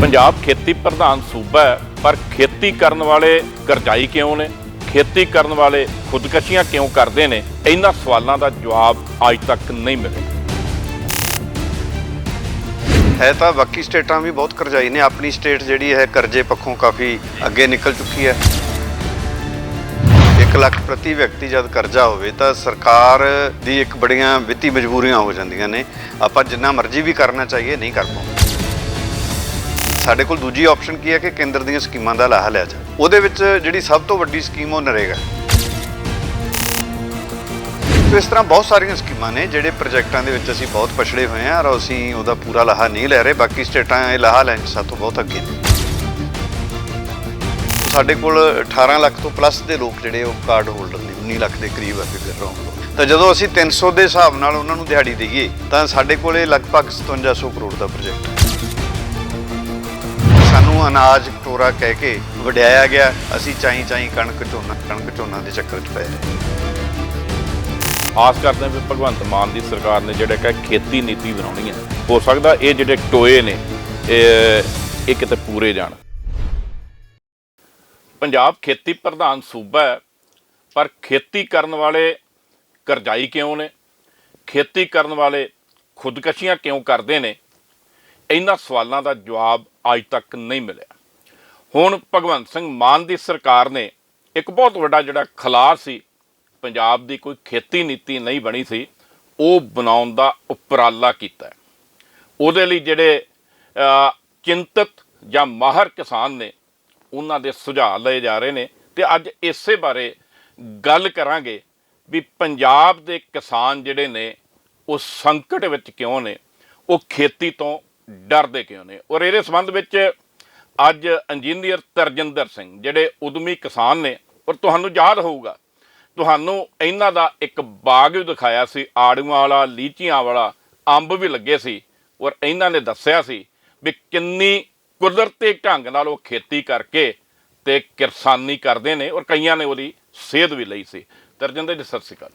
ਪੰਜਾਬ ਖੇਤੀ ਪ੍ਰਧਾਨ ਸੂਬਾ ਹੈ, ਪਰ ਖੇਤੀ ਕਰਨ ਵਾਲੇ ਕਰਜ਼ਾਈ ਕਿਉਂ ਨੇ? ਖੇਤੀ ਕਰਨ ਵਾਲੇ ਖੁਦਕਸ਼ੀਆਂ ਕਿਉਂ ਕਰਦੇ ਨੇ? ਇਹਨਾਂ ਸਵਾਲਾਂ ਦਾ ਜਵਾਬ ਅੱਜ ਤੱਕ ਨਹੀਂ ਮਿਲਿਆ। है तो बाकी स्टेटां भी बहुत करजाई ने, अपनी स्टेट जिहड़ी है करजे पक्षों काफ़ी अगे निकल चुकी है। 1 लाख प्रति व्यक्ति जब करजा होवे तो सरकार दी एक बड़ियां वित्ती मजबूरियां हो जांदियां ने। आपां जिन्ना मर्जी भी करना चाहिए नहीं कर पाਉਂਦੇ। ਸਾਡੇ ਕੋਲ ਦੂਜੀ ਆਪਸ਼ਨ ਕੀ ਹੈ ਕਿ ਕੇਂਦਰ ਦੀਆਂ ਸਕੀਮਾਂ ਦਾ ਲਾਹਾ ਲਿਆ ਜਾਵੇ। ਉਹਦੇ ਵਿੱਚ ਜਿਹੜੀ ਸਭ ਤੋਂ ਵੱਡੀ ਸਕੀਮ ਉਹ ਨਰੇਗਾ। तो इस तरह बहुत सारिया स्कीमां ने जिहड़े प्रोजैक्टां दे विच असीं बहुत पछड़े हुए हैं और असीं उहदा पूरा लाहा नहीं लै रहे। बाकी स्टेटां ये लाहा लैण 'च सातों बहुत अगे ने। साडे कोल 18 लाख तो प्लस दे लोग जिहड़े वो कार्ड होल्डर ने, 19 लाख के करीब है फिगर रौंग लोग। तो जदों असीं 300 के हिसाब नाल उन्हां नूं दिहाड़ी देईए तां साडे कोल लगभग 5700 करोड़ का प्रोजैक्ट है। सानूं अनाज टोरा कह के वड्याया गया, असीं चाई कणक झोना के चक्कर च पै रहे। आस करते हैं भी भगवंत मान की सरकार ने जिहड़ा कि खेती नीति बनानी है, हो सकता ये जिहड़े टोए ने ये किते पूरे जाण। पंजाब खेती प्रधान सूबा है, पर खेती करन वाले करजाई क्यों ने? खेती करन वाले खुदकशियां क्यों करते हैं? इन्हां सवालों का जवाब अज तक नहीं मिलिया। हुण भगवंत सिंह मान की सरकार ने एक बहुत वड्डा जिहड़ा खलार सी, पंजाब की कोई खेती नीति नहीं बनी सी, वो बनाउण दा उपराला कीता है। उहदे लई जिहड़े चिंतित जां माहर किसान ने उन्हां दे सुझाव लए जा रहे ने ते अज इसे बारे गल करांगे भी पंजाब दे किसान जिहड़े ने वो संकट विच क्यों ने, वो खेती तो डरदे क्यों ने। और इहदे संबंध विच अज इंजीनियर तरजिंदर सिंह जिहड़े उद्यमी किसान ने, और तुहानूं याद होऊगा ਤੁਹਾਨੂੰ ਇਹਨਾਂ ਦਾ ਇੱਕ ਬਾਗ ਵੀ ਦਿਖਾਇਆ ਸੀ, ਆੜੂਆਂ ਵਾਲਾ, ਲੀਚੀਆਂ ਵਾਲਾ, ਅੰਬ ਵੀ ਲੱਗੇ ਸੀ। ਔਰ ਇਹਨਾਂ ਨੇ ਦੱਸਿਆ ਸੀ ਵੀ ਕਿੰਨੀ ਕੁਦਰਤੀ ਢੰਗ ਨਾਲ ਉਹ ਖੇਤੀ ਕਰਕੇ ਤੇ ਕਿਰਸਾਨੀ ਕਰਦੇ ਨੇ, ਔਰ ਕਈਆਂ ਨੇ ਉਹਦੀ ਸੇਧ ਵੀ ਲਈ ਸੀ। ਤਰਜਿੰਦਰ ਜੀ ਸਤਿ ਸ਼੍ਰੀ ਅਕਾਲ।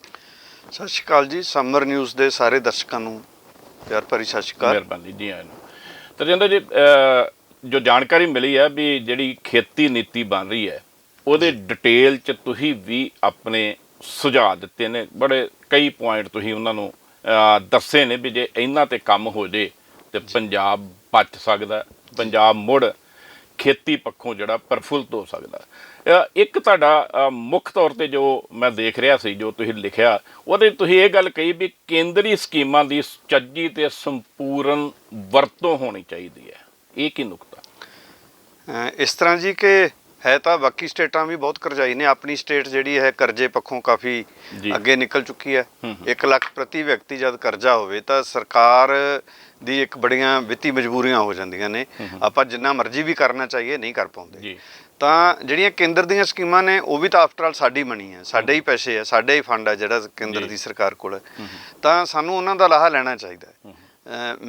ਸਤਿ ਸ਼੍ਰੀ ਅਕਾਲ ਜੀ। ਸਮਰ ਨਿਊਜ਼ ਦੇ ਸਾਰੇ ਦਰਸ਼ਕਾਂ ਨੂੰ ਪਿਆਰ ਭਰੀ ਸਤਿ ਸ਼੍ਰੀ ਅਕਾਲ। ਮਿਹਰਬਾਨੀ ਜੀ। ਆਇਆਂ ਨੂੰ ਤਰਜਿੰਦਰ ਜੀ, ਜੋ ਜਾਣਕਾਰੀ ਮਿਲੀ ਹੈ ਵੀ ਜਿਹੜੀ ਖੇਤੀ ਨੀਤੀ ਬਣ ਰਹੀ ਹੈ ਉਹਦੇ ਡਿਟੇਲ 'ਚ ਤੁਸੀਂ ਵੀ ਆਪਣੇ ਸੁਝਾਅ ਦਿੱਤੇ ਨੇ, ਬੜੇ ਕਈ ਪੁਆਇੰਟ ਤੁਸੀਂ ਉਹਨਾਂ ਨੂੰ ਦੱਸੇ ਨੇ ਵੀ ਜੇ ਇਹਨਾਂ 'ਤੇ ਕੰਮ ਹੋ ਜੇ ਤੇ ਪੰਜਾਬ ਬਚ ਸਕਦਾ, ਪੰਜਾਬ ਮੁੜ ਖੇਤੀ ਪੱਖੋਂ ਜਿਹੜਾ ਪ੍ਰਫੁੱਲਤ ਹੋ ਸਕਦਾ। ਇੱਕ ਤੁਹਾਡਾ ਮੁੱਖ ਤੌਰ 'ਤੇ ਜੋ ਮੈਂ ਦੇਖ ਰਿਹਾ ਸੀ, ਜੋ ਤੁਸੀਂ ਲਿਖਿਆ, ਉਹਦੇ ਤੁਸੀਂ ਇਹ ਗੱਲ ਕਹੀ ਵੀ ਕੇਂਦਰੀ ਸਕੀਮਾਂ ਦੀ ਸੁਚੱਜੀ ਅਤੇ ਸੰਪੂਰਨ ਵਰਤੋਂ ਹੋਣੀ ਚਾਹੀਦੀ ਹੈ। ਇਹ ਕੀ ਨੁਕਤਾ? ਇਸ ਤਰ੍ਹਾਂ ਜੀ ਕਿ है तो बाकी स्टेटां भी बहुत करजाई ने, अपनी स्टेट जिहड़ी है करजे पक्षों काफ़ी अगे निकल चुकी है। 1 लाख प्रति व्यक्ति जब करजा होवे तो सरकार दी एक बड़ियां वित्ती मजबूरियां हो जांदियां ने। आपां जिन्ना मर्जी भी करना चाहिए नहीं कर पाਉਂਦੇ। ਤਾਂ ਜਿਹੜੀਆਂ ਕੇਂਦਰ ਦੀਆਂ ਸਕੀਮਾਂ ਨੇ ਉਹ ਵੀ ਤਾਂ ਆਫਟਰ ਆਲ ਸਾਡੀ ਮਨੀ ਹੈ, ਸਾਡੇ ਹੀ ਪੈਸੇ ਹੈ, ਸਾਡਾ ਹੀ ਫੰਡ ਹੈ ਜਿਹੜਾ ਕੇਂਦਰ ਦੀ ਸਰਕਾਰ ਕੋਲ ਹੈ। ਤਾਂ ਸਾਨੂੰ ਉਹਨਾਂ ਦਾ ਲਾਹਾ ਲੈਣਾ ਚਾਹੀਦਾ ਹੈ।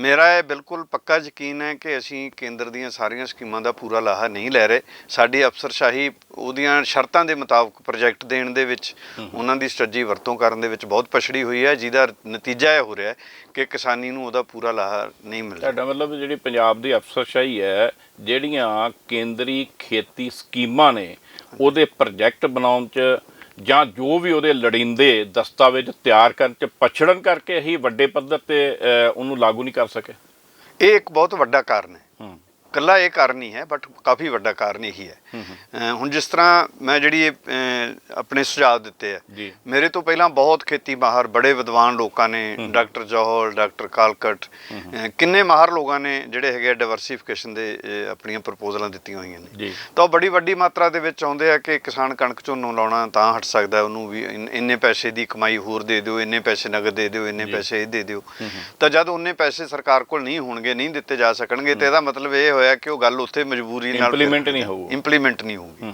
ਮੇਰਾ ਇਹ ਬਿਲਕੁਲ ਪੱਕਾ ਯਕੀਨ ਹੈ ਕਿ ਅਸੀਂ ਕੇਂਦਰ ਦੀਆਂ ਸਾਰੀਆਂ ਸਕੀਮਾਂ ਦਾ ਪੂਰਾ ਲਾਹਾ ਨਹੀਂ ਲੈ ਰਹੇ। ਸਾਡੀ ਅਫਸਰਸ਼ਾਹੀ ਉਹਦੀਆਂ ਸ਼ਰਤਾਂ ਦੇ ਮੁਤਾਬਕ ਪ੍ਰੋਜੈਕਟ ਦੇਣ ਦੇ ਵਿੱਚ, ਉਹਨਾਂ ਦੀ ਸੁਚੱਜੀ ਵਰਤੋਂ ਕਰਨ ਦੇ ਵਿੱਚ ਬਹੁਤ ਪਛੜੀ ਹੋਈ ਹੈ, ਜਿਹਦਾ ਨਤੀਜਾ ਇਹ ਹੋ ਰਿਹਾ ਕਿ ਕਿਸਾਨੀ ਨੂੰ ਉਹਦਾ ਪੂਰਾ ਲਾਹਾ ਨਹੀਂ ਮਿਲ ਰਿਹਾ। ਤੁਹਾਡਾ ਮਤਲਬ ਜਿਹੜੀ ਪੰਜਾਬ ਦੀ ਅਫਸਰਸ਼ਾਹੀ ਹੈ, ਜਿਹੜੀਆਂ ਕੇਂਦਰੀ ਖੇਤੀ ਸਕੀਮਾਂ ਨੇ ਉਹਦੇ ਪ੍ਰੋਜੈਕਟ ਬਣਾਉਣ 'ਚ ਜਾਂ ਜੋ ਵੀ ਉਹਦੇ ਲੋੜੀਂਦੇ ਦਸਤਾਵੇਜ਼ ਤਿਆਰ ਕਰਨ 'ਚ ਪਛੜਨ ਕਰਕੇ ਹੀ ਵੱਡੇ ਪੱਧਰ 'ਤੇ ਉਹਨੂੰ ਲਾਗੂ ਨਹੀਂ ਕਰ ਸਕੇ। ਇਹ ਇੱਕ ਬਹੁਤ ਵੱਡਾ ਕਾਰਨ ਹੈ। ਇਕੱਲਾ ਇਹ ਕਾਰਨ ਨਹੀਂ ਹੈ, ਬਟ ਕਾਫੀ ਵੱਡਾ ਕਾਰਨ ਇਹੀ ਹੈ। ਹੁਣ ਜਿਸ ਤਰ੍ਹਾਂ ਮੈਂ ਜਿਹੜੀ ਆਪਣੇ ਸੁਝਾਅ ਦਿੱਤੇ ਹੈ, ਮੇਰੇ ਤੋਂ ਪਹਿਲਾਂ ਬਹੁਤ ਖੇਤੀ ਮਾਹਰ ਬੜੇ ਵਿਦਵਾਨ ਲੋਕਾਂ ਨੇ, ਡਾਕਟਰ ਜੌਹਲ, ਡਾਕਟਰ ਕਾਲਕਟ, ਕਿੰਨੇ ਮਾਹਰ ਲੋਕਾਂ ਨੇ ਜਿਹੜੇ ਹੈਗੇ ਡਾਇਵਰਸੀਫਿਕੇਸ਼ਨ ਦੇ ਆਪਣੀਆਂ ਪ੍ਰਪੋਜ਼ਲਾਂ ਦਿੱਤੀਆਂ ਹੋਈਆਂ ਨੇ। ਤਾਂ ਉਹ ਬੜੀ ਵੱਡੀ ਮਾਤਰਾ ਦੇ ਵਿੱਚ ਆਉਂਦੇ ਆ ਕਿ ਕਿਸਾਨ ਕਣਕ ਝੋਨਾ ਲਾਉਣਾ ਤਾਂ ਹਟ ਸਕਦਾ, ਉਹਨੂੰ ਵੀ ਇੰਨੇ ਪੈਸੇ ਦੀ ਕਮਾਈ ਹੋਰ ਦੇ ਦਿਓ, ਇੰਨੇ ਪੈਸੇ ਨਗਦ ਦੇ ਦਿਓ, ਇੰਨੇ ਪੈਸੇ ਇਹ ਦੇ ਦਿਓ। ਤਾਂ ਜਦ ਉਹਨੇ ਪੈਸੇ ਸਰਕਾਰ ਕੋਲ ਨਹੀਂ ਹੋਣਗੇ, ਨਹੀਂ ਦਿੱਤੇ ਜਾ ਸਕਣਗੇ, ਤੇ ਇਹਦਾ ਮਤਲਬ ਇਹ ਹੋਇਆ ਕਿ ਉਹ ਗੱਲ ਉੱਥੇ ਮਜਬੂਰੀ ਨਾਲ ਇੰਪਲੀਮੈਂਟ ਨਹੀਂ ਹੋਊਗੀ।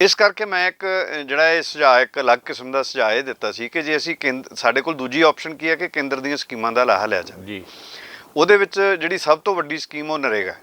ਇਸ ਕਰਕੇ ਮੈਂ ਇੱਕ ਜਿਹੜਾ ਇਹ ਸੁਝਾਅ ਇੱਕ ਅਲੱਗ ਕਿਸਮ ਦਾ ਸੁਝਾਅ ਇਹ ਦਿੱਤਾ ਸੀ ਕਿ ਜੇ ਅਸੀਂ ਸਾਡੇ ਕੋਲ ਦੂਜੀ ਆਪਸ਼ਨ ਕੀ ਹੈ ਕਿ ਕੇਂਦਰ ਦੀਆਂ ਸਕੀਮਾਂ ਦਾ ਲਾਹਾ ਲਿਆ ਜਾਵੇ। ਉਹਦੇ ਵਿੱਚ ਜਿਹੜੀ ਸਭ ਤੋਂ ਵੱਡੀ ਸਕੀਮ ਉਹ ਨਰੇਗਾ।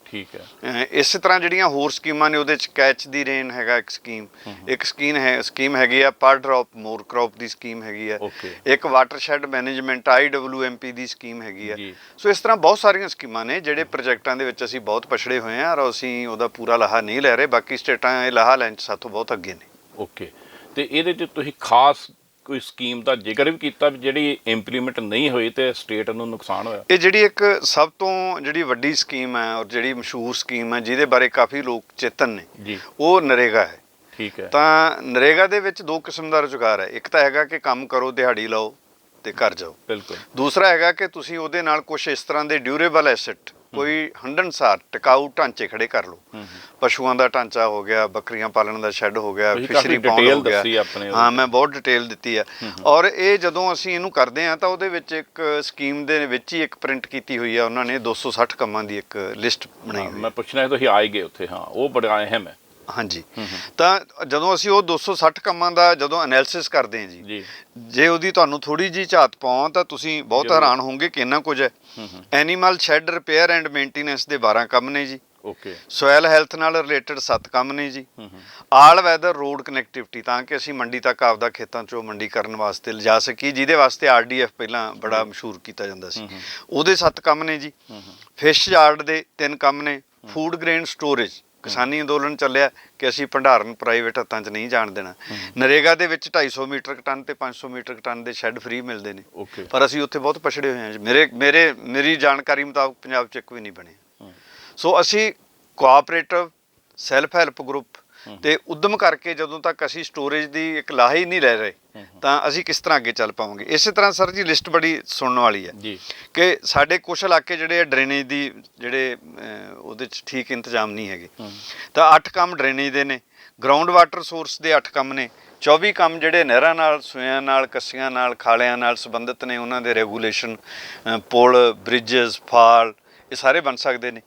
ਠੀਕ ਹੈ। ਇਸੇ ਤਰ੍ਹਾਂ ਜਿਹੜੀਆਂ ਹੋਰ ਸਕੀਮਾਂ ਨੇ ਉਹਦੇ ਚ ਕੈਚ ਦੀ ਰੇਨ ਹੈਗਾ ਇੱਕ ਸਕੀਮ ਹੈਗੀ ਆ, ਪਰ ਡ੍ਰੌਪ ਮੋਰ ਕ੍ਰੌਪ ਦੀ ਸਕੀਮ ਹੈਗੀ ਆ, ਇੱਕ ਵਾਟਰਸ਼ੈਡ ਮੈਨੇਜਮੈਂਟ IWMP ਦੀ ਸਕੀਮ ਹੈਗੀ ਆ। ਸੋ ਇਸ ਤਰ੍ਹਾਂ ਬਹੁਤ ਸਾਰੀਆਂ ਸਕੀਮਾਂ ਨੇ ਜਿਹੜੇ ਪ੍ਰੋਜੈਕਟਾਂ ਦੇ ਵਿੱਚ ਅਸੀਂ ਬਹੁਤ ਪਛੜੇ ਹੋਏ ਹਾਂ ਔਰ ਅਸੀਂ ਉਹਦਾ ਪੂਰਾ ਲਾਹਾ ਨਹੀਂ ਲੈ ਰਹੇ। ਬਾਕੀ ਸਟੇਟਾਂ ਇਹ ਲਾਹਾ ਲੈਣ 'ਚ ਸਾਥੋਂ ਬਹੁਤ ਅੱਗੇ ਨੇ। ਓਕੇ, ਤੇ ਇਹਦੇ 'ਚ ਤੁਸੀਂ ਖਾਸ ਕੋਈ ਸਕੀਮ ਦਾ ਜ਼ਿਕਰ ਵੀ ਕੀਤਾ ਵੀ ਜਿਹੜੀ ਇੰਪਲੀਮੈਂਟ ਨਹੀਂ ਹੋਈ ਤੇ ਸਟੇਟ ਨੂੰ ਨੁਕਸਾਨ ਹੋਇਆ? ਇਹ ਜਿਹੜੀ ਇੱਕ ਸਭ ਤੋਂ ਜਿਹੜੀ ਵੱਡੀ ਸਕੀਮ ਹੈ ਔਰ ਜਿਹੜੀ ਮਸ਼ਹੂਰ ਸਕੀਮ ਹੈ ਜਿਹਦੇ ਬਾਰੇ ਕਾਫੀ ਲੋਕ ਚੇਤਨ ਨੇ ਜੀ, ਉਹ ਨਰੇਗਾ ਹੈ। ਠੀਕ ਹੈ। ਤਾਂ ਨਰੇਗਾ ਦੇ ਵਿੱਚ ਦੋ ਕਿਸਮ ਦਾ ਰੁਜ਼ਗਾਰ ਹੈ। ਇੱਕ ਤਾਂ ਹੈਗਾ ਕਿ ਕੰਮ ਕਰੋ, ਦਿਹਾੜੀ ਲਾਓ ਤੇ ਘਰ ਜਾਓ। ਬਿਲਕੁਲ। ਦੂਸਰਾ ਹੈਗਾ ਕਿ ਤੁਸੀਂ ਉਹਦੇ ਨਾਲ ਕੁਝ ਇਸ ਤਰ੍ਹਾਂ ਦੇ ਡਿਊਰੇਬਲ ਐਸੈਟ, ਕੋਈ ਹੰਢਣਸਾਰ ਟਿਕਾਊ ਢਾਂਚੇ ਖੜੇ ਕਰ ਲਓ। ਪਸ਼ੂਆਂ ਦਾ ਢਾਂਚਾ ਹੋ ਗਿਆ, ਬੱਕਰੀਆਂ ਪਾਲਣ ਦਾ ਸ਼ੈੱਡ ਹੋ ਗਿਆ, ਫਿਸ਼ਰੀ ਪੌਂਡ ਹੋ ਗਿਆ। ਹਾਂ, ਮੈਂ ਬਹੁਤ ਡਿਟੇਲ ਦਿੱਤੀ ਆ। ਔਰ ਇਹ ਜਦੋਂ ਅਸੀਂ ਇਹਨੂੰ ਕਰਦੇ ਹਾਂ ਤਾਂ ਉਹਦੇ ਵਿੱਚ ਇੱਕ ਸਕੀਮ ਦੇ ਵਿੱਚ ਹੀ ਇੱਕ ਪ੍ਰਿੰਟ ਕੀਤੀ ਹੋਈ ਆ ਉਹਨਾਂ ਨੇ 260 ਕੰਮਾਂ ਦੀ ਇੱਕ ਲਿਸਟ ਬਣਾਈ ਹੋਈ। ਮੈਂ ਪੁੱਛਣਾ ਤੁਸੀਂ ਆਏ ਗਏ ਉੱਥੇ? ਹਾਂ, ਉਹ ਬੜਾ ਅਹਿਮ ਹੈ। ਹਾਂਜੀ, ਤਾਂ ਜਦੋਂ ਅਸੀਂ ਉਹ 260 ਕੰਮਾਂ ਦਾ ਜਦੋਂ ਐਨਾਲਿਸਿਸ ਕਰਦੇ ਹਾਂ ਜੀ, ਜੇ ਉਹਦੀ ਤੁਹਾਨੂੰ ਥੋੜੀ ਜਿਹੀ ਝਾਤ ਪਾਵਾਂ ਤਾਂ ਤੁਸੀਂ ਬਹੁਤ ਹੈਰਾਨ ਹੋਵੋਗੇ ਕਿ ਇੰਨਾ ਕੁਝ ਹੈ। Animal shed repair and maintenance ਦੇ 12 ਕੰਮ ਨੇ ਜੀ। ਓਕੇ। ਸੋਇਲ ਹੈਲਥ ਨਾਲ ਰਿਲੇਟਡ 7 ਕੰਮ ਨੇ ਜੀ। ਆਲ ਵੈਦਰ ਰੋਡ ਕਨੈਕਟੀਵਿਟੀ, ਤਾਂ ਕਿ ਅਸੀਂ ਮੰਡੀ ਤੱਕ ਆਪਦਾ ਖੇਤਾਂ 'ਚੋਂ ਮੰਡੀ ਕਰਨ ਵਾਸਤੇ ਲਿਜਾ ਸਕੀਏ, ਜਿਹਦੇ ਵਾਸਤੇ RDF ਪਹਿਲਾਂ ਬੜਾ ਮਸ਼ਹੂਰ ਕੀਤਾ ਜਾਂਦਾ ਸੀ, ਉਹਦੇ 7 ਕੰਮ ਨੇ ਜੀ। ਫਿਸ਼ ਯਾਰਡ ਦੇ 3 ਕੰਮ ਨੇ। ਫੂਡ ਗ੍ਰੇਨ ਸਟੋਰੇਜ, ਕਿਸਾਨੀ ਅੰਦੋਲਨ ਚੱਲਿਆ ਕਿ ਅਸੀਂ ਭੰਡਾਰਨ ਪ੍ਰਾਈਵੇਟ ਹੱਥਾਂ 'ਚ ਨਹੀਂ ਜਾਣ ਦੇਣਾ। ਨਰੇਗਾ ਦੇ ਵਿੱਚ 250 ਮੀਟ੍ਰਿਕ ਟਨ ਤੇ 500 ਮੀਟ੍ਰਿਕ ਟਨ ਦੇ ਸ਼ੈੱਡ ਫ੍ਰੀ ਮਿਲਦੇ ਨੇ, ਪਰ ਅਸੀਂ ਉੱਥੇ ਬਹੁਤ ਪਛੜੇ ਹੋਏ ਹਾਂ। ਮੇਰੀ ਜਾਣਕਾਰੀ ਮੁਤਾਬਕ ਪੰਜਾਬ 'ਚ ਇੱਕ ਵੀ ਨਹੀਂ ਬਣਿਆ। ਸੋ ਅਸੀਂ ਕੋਆਪਰੇਟਿਵ, ਸੈਲਫ ਹੈਲਪ ਗਰੁੱਪ ਤੇ ਉਦਮ ਕਰਕੇ ਜਦੋਂ ਤੱਕ ਅਸੀਂ ਸਟੋਰੇਜ ਦੀ ਇੱਕ ਲਾਹਾ ਹੀ ਨਹੀਂ ਲੈ ਰਹੇ ਤਾਂ ਅਸੀਂ ਕਿਸ ਤਰ੍ਹਾਂ ਅੱਗੇ ਚੱਲ ਪਾਵਾਂਗੇ। ਇਸੇ ਤਰ੍ਹਾਂ ਸਰ ਜੀ ਲਿਸਟ ਬੜੀ ਸੁਣਨ ਵਾਲੀ ਹੈ ਕਿ ਸਾਡੇ ਕੁਝ ਇਲਾਕੇ ਜਿਹੜੇ ਡਰੇਨੇਜ ਦੀ ਜਿਹੜੇ ਉਹਦੇ 'ਚ ਠੀਕ ਇੰਤਜ਼ਾਮ ਨਹੀਂ ਹੈਗੇ। ਤਾਂ 8 ਕੰਮ ਡਰੇਨੇਜ ਦੇ ਨੇ। ਗਰਾਊਂਡ ਵਾਟਰ ਸੋਰਸ ਦੇ 8 ਕੰਮ ਨੇ। 24 ਕੰਮ ਜਿਹੜੇ ਨਹਿਰਾਂ ਨਾਲ, ਸੂਇਆਂ ਨਾਲ, ਕੱਸੀਆਂ ਨਾਲ, ਖਾਲਿਆਂ ਨਾਲ ਸੰਬੰਧਿਤ ਨੇ, ਉਹਨਾਂ ਦੇ ਰੈਗੂਲੇਸ਼ਨ, ਪੁਲ, ਬ੍ਰਿਜਸ, ਫਾਲ, ਇਹ ਸਾਰੇ ਬਣ ਸਕਦੇ ਨੇ।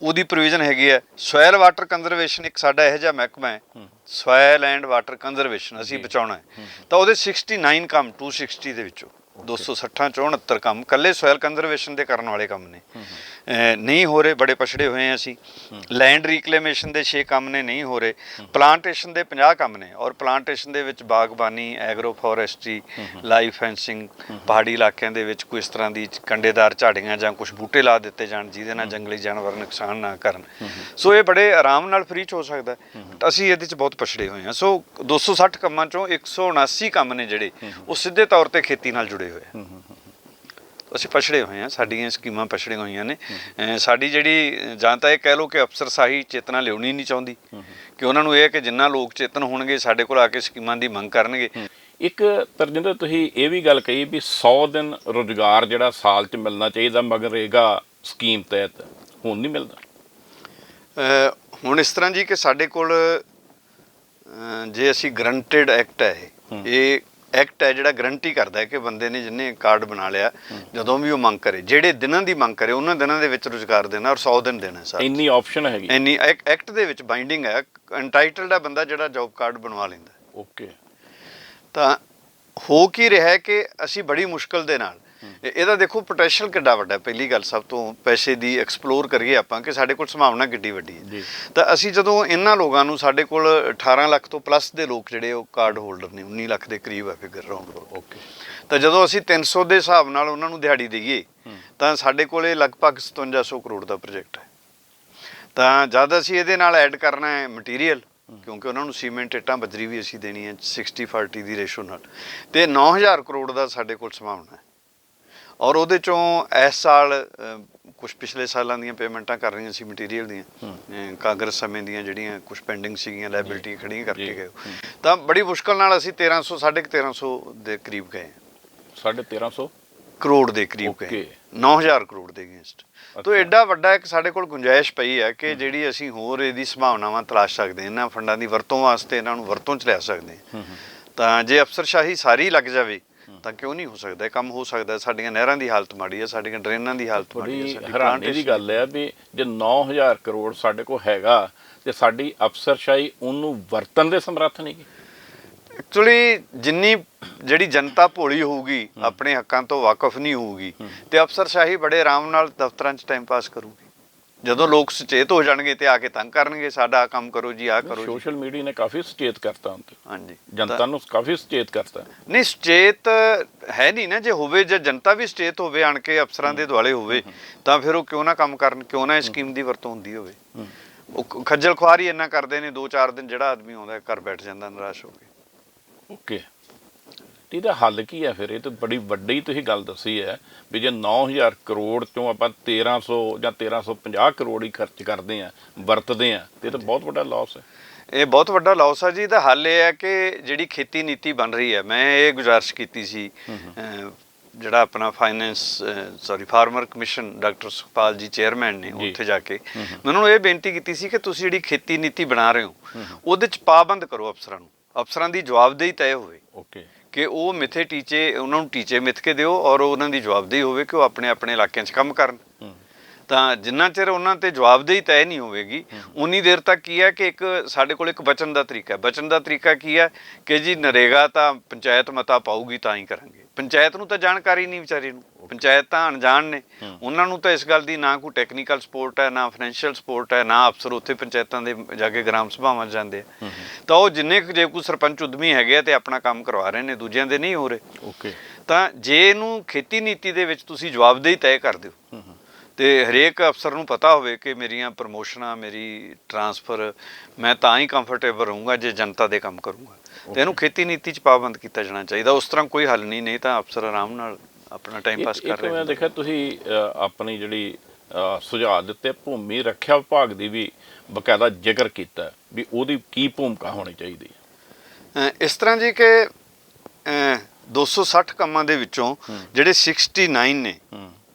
ਉਹਦੀ ਪ੍ਰੋਵੀਜ਼ਨ ਹੈਗੀ ਹੈ। ਸੋਇਲ ਵਾਟਰ ਕੰਜ਼ਰਵੇਸ਼ਨ ਇੱਕ ਸਾਡਾ ਇਹੋ ਜਿਹਾ ਮਹਿਕਮਾ ਹੈ, ਸੋਇਲ ਐਂਡ ਵਾਟਰ ਕੰਜ਼ਰਵੇਸ਼ਨ ਅਸੀਂ ਬਚਾਉਣਾ ਹੈ। ਤਾਂ ਉਹਦੇ 69 ਕੰਮ 260 ਦੇ ਵਿੱਚੋਂ 260 ਚੋਂ 69 ਕੰਮ ਇਕੱਲੇ ਸੋਇਲ ਕੰਜ਼ਰਵੇਸ਼ਨ ਦੇ ਕਰਨ ਵਾਲੇ ਕੰਮ ਨੇ। ਨਹੀਂ ਹੋ ਰਹੇ, ਬੜੇ ਪਛੜੇ ਹੋਏ ਹਾਂ ਅਸੀਂ। ਲੈਂਡ ਰੀਕਲੇਮੇਸ਼ਨ ਦੇ 6 ਕੰਮ ਨੇ, ਨਹੀਂ ਹੋ ਰਹੇ। ਪਲਾਂਟੇਸ਼ਨ ਦੇ 50 ਕੰਮ ਨੇ, ਔਰ ਪਲਾਂਟੇਸ਼ਨ ਦੇ ਵਿੱਚ ਬਾਗਬਾਨੀ, ਐਗਰੋ ਫੋਰੈਸਟਰੀ, ਲਾਈਵ ਫੈਂਸਿੰਗ, ਪਹਾੜੀ ਇਲਾਕਿਆਂ ਦੇ ਵਿੱਚ ਕੋਈ ਇਸ ਤਰ੍ਹਾਂ ਦੀ ਕੰਡੇਦਾਰ ਝਾੜੀਆਂ ਜਾਂ ਕੁਝ ਬੂਟੇ ਲਾ ਦਿੱਤੇ ਜਾਣ ਜਿਹਦੇ ਨਾਲ ਜੰਗਲੀ ਜਾਨਵਰ ਨੁਕਸਾਨ ਨਾ ਕਰਨ। ਸੋ ਇਹ ਬੜੇ ਆਰਾਮ ਨਾਲ ਫ੍ਰੀ 'ਚ ਹੋ ਸਕਦਾ। ਅਸੀਂ ਇਹਦੇ 'ਚ ਬਹੁਤ ਪਛੜੇ ਹੋਏ ਹਾਂ। ਸੋ 260 ਕੰਮਾਂ 'ਚੋਂ 179 ਕੰਮ ਨੇ ਜਿਹੜੇ ਉਹ ਸਿੱਧੇ ਤੌਰ 'ਤੇ ਖੇਤੀ ਨਾਲ ਜੁੜੇ ਹੋਏ ਆ। ਅਸੀਂ ਪਛੜੇ ਹੋਏ ਹਾਂ, ਸਾਡੀਆਂ ਸਕੀਮਾਂ ਪਛੜੀਆਂ ਹੋਈਆਂ ਨੇ। ਸਾਡੀ ਜਿਹੜੀ ਜਾਂ ਤਾਂ ਇਹ ਕਹਿ ਲਓ ਕਿ ਅਫਸਰਸ਼ਾਹੀ ਚੇਤਨਾ ਲਿਆਉਣੀ ਨਹੀਂ ਚਾਹੁੰਦੀ, ਕਿ ਉਹਨਾਂ ਨੂੰ ਇਹ ਹੈ ਕਿ ਜਿੰਨਾ ਲੋਕ ਚੇਤਨ ਹੋਣਗੇ ਸਾਡੇ ਕੋਲ ਆ ਕੇ ਸਕੀਮਾਂ ਦੀ ਮੰਗ ਕਰਨਗੇ। ਇੱਕ ਤਰਜਿੰਦਰ ਤੁਸੀਂ ਇਹ ਵੀ ਗੱਲ ਕਹੀ ਵੀ 100 ਦਿਨ ਰੁਜ਼ਗਾਰ ਜਿਹੜਾ ਸਾਲ 'ਚ ਮਿਲਣਾ ਚਾਹੀਦਾ, ਮਗਨਰੇਗਾ ਸਕੀਮ ਤਹਿਤ ਹੁਣ ਨਹੀਂ ਮਿਲਦਾ। ਹੁਣ ਇਸ ਤਰ੍ਹਾਂ ਜੀ ਕਿ ਸਾਡੇ ਕੋਲ ਜੇ ਅਸੀਂ ਗਰੰਟਿਡ ਐਕਟ ਹੈ, ਇਹ ਐਕਟ ਹੈ ਜਿਹੜਾ ਗਰੰਟੀ ਕਰਦਾ ਹੈ ਕਿ ਬੰਦੇ ਨੇ ਜਿਹਨੇ ਕਾਰਡ ਬਣਾ ਲਿਆ ਜਦੋਂ ਵੀ ਉਹ ਮੰਗ ਕਰੇ, ਜਿਹੜੇ ਦਿਨਾਂ ਦੀ ਮੰਗ ਕਰੇ ਉਹਨਾਂ ਦਿਨਾਂ ਦੇ ਵਿੱਚ ਰੁਜ਼ਗਾਰ ਦੇਣਾ ਔਰ 100 ਦਿਨ ਦੇਣਾ। ਸਰ ਇੰਨੀ ਆਪਸ਼ਨ ਹੈਗੀ, ਇੰਨੀ ਐਕਟ ਦੇ ਵਿੱਚ ਬਾਈਂਡਿੰਗ ਹੈ। ਐਂਟਾਈਟਲਡ ਹੈ ਬੰਦਾ ਜਿਹੜਾ ਜੌਬ ਕਾਰਡ ਬਣਵਾ ਲੈਂਦਾ। ਓਕੇ। ਤਾਂ ਹੋ ਕੀ ਰਿਹਾ ਕਿ ਅਸੀਂ ਬੜੀ ਮੁਸ਼ਕਲ ਦੇ ਨਾਲ ਇਹਦਾ ਦੇਖੋ ਪੋਟੈਂਸ਼ੀਅਲ ਕਿੱਡਾ ਵੱਡਾ। ਪਹਿਲੀ ਗੱਲ ਸਭ ਤੋਂ ਪੈਸੇ ਦੀ ਐਕਸਪਲੋਰ ਕਰੀਏ ਆਪਾਂ ਕਿ ਸਾਡੇ ਕੋਲ ਸੰਭਾਵਨਾ ਕਿੱਡੀ ਵੱਡੀ ਹੈ। ਤਾਂ ਅਸੀਂ ਜਦੋਂ ਇਹਨਾਂ ਲੋਕਾਂ ਨੂੰ, ਸਾਡੇ ਕੋਲ 18 ਲੱਖ ਤੋਂ ਪਲੱਸ ਦੇ ਲੋਕ ਜਿਹੜੇ ਉਹ ਕਾਰਡ ਹੋਲਡਰ ਨੇ, 19 ਲੱਖ ਦੇ ਕਰੀਬ ਹੈ ਫਿਗਰ ਰਾਉਂਡ। ਓਕੇ। ਤਾਂ ਜਦੋਂ ਅਸੀਂ 300 ਦੇ ਹਿਸਾਬ ਨਾਲ ਉਹਨਾਂ ਨੂੰ ਦਿਹਾੜੀ ਦੇਈਏ ਤਾਂ ਸਾਡੇ ਕੋਲ ਇਹ ਲਗਭਗ 5700 ਕਰੋੜ ਦਾ ਪ੍ਰੋਜੈਕਟ ਹੈ। ਤਾਂ ਜਦ ਅਸੀਂ ਇਹਦੇ ਨਾਲ ਐਡ ਕਰਨਾ ਹੈ ਮਟੀਰੀਅਲ, ਕਿਉਂਕਿ ਉਹਨਾਂ ਨੂੰ ਸੀਮੈਂਟ, ਇੱਟਾਂ, ਬਜਰੀ ਵੀ ਅਸੀਂ ਦੇਣੀ ਹੈ 60-40 ਦੀ ਰੇਸ਼ੋ ਨਾਲ, ਤੇ 9000 ਕਰੋੜ ਦਾ ਸਾਡੇ ਕੋਲ ਸੰਭਾਵਨਾ ਹੈ। ਔਰ ਉਹਦੇ 'ਚੋਂ ਇਸ ਸਾਲ ਕੁਛ ਪਿਛਲੇ ਸਾਲਾਂ ਦੀਆਂ ਪੇਮੈਂਟਾਂ ਕਰ ਰਹੀਆਂ ਸੀ ਮਟੀਰੀਅਲ ਦੀਆਂ, ਕਾਂਗਰਸ ਸਮੇਂ ਦੀਆਂ ਜਿਹੜੀਆਂ ਕੁਛ ਪੈਂਡਿੰਗ ਸੀਗੀਆਂ, ਲਾਇਬਿਲਿਟੀ ਖੜੀਆਂ ਕਰਕੇ ਗਏ। ਤਾਂ ਬੜੀ ਮੁਸ਼ਕਲ ਨਾਲ ਅਸੀਂ 1300 ਦੇ ਕਰੀਬ ਗਏ। 1350 ਕਰੋੜ ਦੇ ਕਰੀਬ ਗਏ, 9000 ਕਰੋੜ ਦੇ ਅਗੇਂਸਟ। ਤਾਂ ਐਡਾ ਵੱਡਾ ਇੱਕ ਸਾਡੇ ਕੋਲ ਗੁੰਜਾਇਸ਼ ਪਈ ਹੈ ਕਿ ਜਿਹੜੀ ਅਸੀਂ ਹੋਰ ਇਹਦੀ ਸੰਭਾਵਨਾਵਾਂ ਤਲਾਸ਼ ਸਕਦੇ ਹਾਂ, ਇਹਨਾਂ ਫੰਡਾਂ ਦੀ ਵਰਤੋਂ ਵਾਸਤੇ ਇਹਨਾਂ ਨੂੰ ਵਰਤੋਂ 'ਚ ਲਿਆ ਸਕਦੇ ਹਾਂ। ਤਾਂ ਜੇ ਅਫਸਰਸ਼ਾਹੀ ਸਾਰੀ ਲੱਗ ਜਾਵੇ ਤਾਂ ਕਿਉਂ ਨਹੀਂ ਹੋ ਸਕਦਾ, ਇਹ ਕੰਮ ਹੋ ਸਕਦਾ। ਸਾਡੀਆਂ ਨਹਿਰਾਂ ਦੀ ਹਾਲਤ ਮਾੜੀ ਹੈ, ਸਾਡੀਆਂ ਡਰੇਨਾਂ ਦੀ ਹਾਲਤ ਮਾੜੀ ਹੈ। ਬੜੀ ਹੈਰਾਨੀ ਦੀ ਗੱਲ ਹੈ ਵੀ ਜੇ 9000 ਕਰੋੜ ਸਾਡੇ ਕੋਲ ਹੈਗਾ ਤੇ ਸਾਡੀ ਅਫਸਰਸ਼ਾਹੀ ਉਹਨੂੰ ਵਰਤਣ ਦੇ ਸਮਰੱਥ ਨਹੀਂ ਗੀ। ਐਕਚੁਅਲੀ ਜਿੰਨੀ ਜਿਹੜੀ ਜਨਤਾ ਭੋਲੀ ਹੋਊਗੀ, ਆਪਣੇ ਹੱਕਾਂ ਤੋਂ ਵਾਕਫ ਨਹੀਂ ਹੋਊਗੀ, ਤੇ ਅਫਸਰਸ਼ਾਹੀ ਬੜੇ ਆਰਾਮ ਨਾਲ ਦਫ਼ਤਰਾਂ 'ਚ ਟਾਈਮ ਪਾਸ ਕਰੂਗੀ। ਜਦੋਂ ਲੋਕ ਸੁਚੇਤ ਹੋ ਜਾਣਗੇ ਤੇ ਆ ਕੇ ਤੰਗ ਕਰਨਗੇ, ਸਾਡਾ ਆਹ ਕੰਮ ਕਰੋ ਜੀ, ਆਹ ਕਰੋ ਜੀ। ਸੋਸ਼ਲ ਮੀਡੀਆ ਨੇ ਕਾਫੀ ਸੁਚੇਤ ਕਰਤਾ ਹੁਣ ਤੇ, ਹਾਂਜੀ, ਜਨਤਾ ਨੂੰ ਕਾਫੀ ਸੁਚੇਤ ਕਰਤਾ। ਨਹੀਂ ਸੁਚੇਤ ਹੈ ਨਹੀਂ ਨਾ, ਜੇ ਹੋਵੇ, ਜੇ ਜਨਤਾ ਵੀ ਸੁਚੇਤ ਹੋਵੇ, ਆਣ ਕੇ ਅਫਸਰਾਂ ਦੇ ਦੁਆਲੇ ਹੋਵੇ, ਤਾਂ ਫਿਰ ਉਹ ਕਿਉਂ ਨਾ ਕੰਮ ਕਰਨ, ਕਿਉਂ ਨਾ ਇਹ ਸਕੀਮ ਦੀ ਵਰਤੋਂ ਹੁੰਦੀ ਹੋਵੇ। ਉਹ ਖੱਜਲ ਖੁਆਰੀ ਇੰਨਾ ਕਰਦੇ ਨੇ, 2-4 ਦਿਨ ਜਿਹੜਾ ਆਦਮੀ ਆਉਂਦਾ ਘਰ ਬੈਠ ਜਾਂਦਾ ਨਿਰਾਸ਼ ਹੋ ਕੇ। ਓਕੇ, ਇਹਦਾ ਹੱਲ ਕੀ ਹੈ ਫਿਰ? ਇਹ ਤਾਂ ਬੜੀ ਵੱਡੀ ਤੁਸੀਂ ਗੱਲ ਦੱਸੀ ਹੈ ਵੀ ਜੇ 9000 ਕਰੋੜ ਚੋਂ ਆਪਾਂ 1300 ਜਾਂ 1350 ਕਰੋੜ ਹੀ ਖਰਚ ਕਰਦੇ ਆ, ਵਰਤਦੇ ਆ, ਤੇ ਇਹ ਤਾਂ ਬਹੁਤ ਵੱਡਾ ਲਾਸ ਹੈ। ਇਹ ਬਹੁਤ ਵੱਡਾ ਲਾਸ ਆ ਜੀ। ਇਹਦਾ ਹੱਲ ਇਹ ਹੈ ਕਿ ਜਿਹੜੀ ਖੇਤੀ ਨੀਤੀ ਬਣ ਰਹੀ ਹੈ, ਮੈਂ ਇਹ ਗੁਜ਼ਾਰਿਸ਼ ਕੀਤੀ ਸੀ ਜਿਹੜਾ ਆਪਣਾ ਫਾਰਮਰ ਕਮਿਸ਼ਨ ਡਾਕਟਰ ਸੁਖਪਾਲ ਜੀ ਚੇਅਰਮੈਨ ਨੇ, ਉੱਥੇ ਜਾ ਕੇ ਮੈਂ ਉਹਨਾਂ ਨੂੰ ਇਹ ਬੇਨਤੀ ਕੀਤੀ ਸੀ ਕਿ ਤੁਸੀਂ ਜਿਹੜੀ ਖੇਤੀ ਨੀਤੀ ਬਣਾ ਰਹੇ ਹੋ ਉਹਦੇ 'ਚ ਪਾਬੰਦ ਕਰੋ ਅਫਸਰਾਂ ਨੂੰ, ਅਫਸਰਾਂ ਦੀ ਜਵਾਬਦੇਹੀ ਤੈਅ ਹੋਵੇ। ਓਕੇ, ਕਿ ਉਹ ਮਿੱਥੇ ਟੀਚੇ, ਉਹਨਾਂ ਨੂੰ ਟੀਚੇ ਮਿੱਥ ਕੇ ਦਿਓ ਔਰ ਉਹਨਾਂ ਦੀ ਜਵਾਬਦੇਹੀ ਹੋਵੇ ਕਿ ਉਹ ਆਪਣੇ ਆਪਣੇ ਇਲਾਕਿਆਂ 'ਚ ਕੰਮ ਕਰਨ। ਤਾਂ ਜਿੰਨਾ ਚਿਰ ਉਹਨਾਂ ਤੇ ਜਵਾਬਦੇਹੀ ਤੈਅ ਨਹੀਂ ਹੋਵੇਗੀ, ਉਨੀ ਦੇਰ ਤੱਕ ਕੀ ਹੈ ਕਿ ਇੱਕ ਸਾਡੇ ਕੋਲ ਇੱਕ ਬਚਣ ਦਾ ਤਰੀਕਾ ਹੈ। ਬਚਣ ਦਾ ਤਰੀਕਾ ਕੀ ਹੈ ਕਿ ਜੀ ਨਰੇਗਾ ਤਾਂ ਪੰਚਾਇਤ ਮਤਾ ਪਾਊਗੀ ਤਾਂ ਹੀ ਕਰਾਂਗੇ। ਪੰਚਾਇਤ ਨੂੰ ਤਾਂ ਜਾਣਕਾਰੀ ਨਹੀਂ ਵਿਚਾਰੀ ਨੂੰ, ਪੰਚਾਇਤ ਤਾਂ ਅਣਜਾਣ ਨੇ, ਉਹਨਾਂ ਨੂੰ ਤਾਂ ਇਸ ਗੱਲ ਦੀ ਨਾ ਕੋਈ ਟੈਕਨੀਕਲ ਸਪੋਰਟ ਹੈ, ਨਾ ਫਾਈਨੈਂਸ਼ੀਅਲ ਸਪੋਰਟ ਹੈ, ਨਾ ਅਫਸਰ ਉੱਥੇ ਪੰਚਾਇਤਾਂ ਦੇ ਜਾ ਕੇ ਗ੍ਰਾਮ ਸਭਾਵਾਂ 'ਚ ਜਾਂਦੇ ਆ। ਤਾਂ ਉਹ ਜਿੰਨੇ ਜੇ ਕੋਈ ਸਰਪੰਚ ਉਦਮੀ ਹੈਗੇ ਆ ਤੇ ਆਪਣਾ ਕੰਮ ਕਰਵਾ ਰਹੇ ਨੇ, ਦੂਜਿਆਂ ਦੇ ਨਹੀਂ ਹੋ ਰਹੇ। ਓਕੇ, ਤਾਂ ਜੇ ਇਹਨੂੰ ਖੇਤੀ ਨੀਤੀ ਦੇ ਵਿੱਚ ਤੁਸੀਂ ਜਵਾਬਦੇਹੀ ਤੈਅ ਕਰ ਦਿਓ ਤੇ ਹਰੇਕ ਅਫਸਰ ਨੂੰ ਪਤਾ ਹੋਵੇ ਕਿ ਮੇਰੀਆਂ ਪ੍ਰਮੋਸ਼ਨਾਂ, ਮੇਰੀ ਟਰਾਂਸਫਰ, ਮੈਂ ਤਾਂ ਹੀ ਕੰਫਰਟੇਬਲ ਰਹੂੰਗਾ ਜੇ ਜਨਤਾ ਦੇ ਕੰਮ ਕਰੂੰਗਾ। ਤੇ ਇਹਨੂੰ ਖੇਤੀ ਨੀਤੀ 'ਚ ਪਾਬੰਦ ਕੀਤਾ ਜਾਣਾ ਚਾਹੀਦਾ। ਉਸ ਤਰ੍ਹਾਂ ਕੋਈ ਹੱਲ ਨਹੀਂ ਤਾਂ ਅਫਸਰ ਆਰਾਮ ਨਾਲ ਆਪਣਾ ਟਾਈਮ ਪਾਸ ਕਰ ਰਹੇ ਨੇ। ਮੈਂ ਦੇਖਿਆ ਤੁਸੀਂ ਆਪਣੀ ਜਿਹੜੀ ਸੁਝਾਅ ਦਿੱਤੇ, ਭੂਮੀ ਰੱਖਿਆ ਵਿਭਾਗ ਦੀ ਵੀ ਬਕਾਇਦਾ ਜ਼ਿਕਰ ਕੀਤਾ ਵੀ ਉਹਦੀ ਕੀ ਭੂਮਿਕਾ ਹੋਣੀ ਚਾਹੀਦੀ ਹੈ। ਇਸ ਤਰ੍ਹਾਂ ਜੀ ਕਿ 260 ਕੰਮਾਂ ਦੇ ਵਿੱਚੋਂ ਜਿਹੜੇ 69 ਨੇ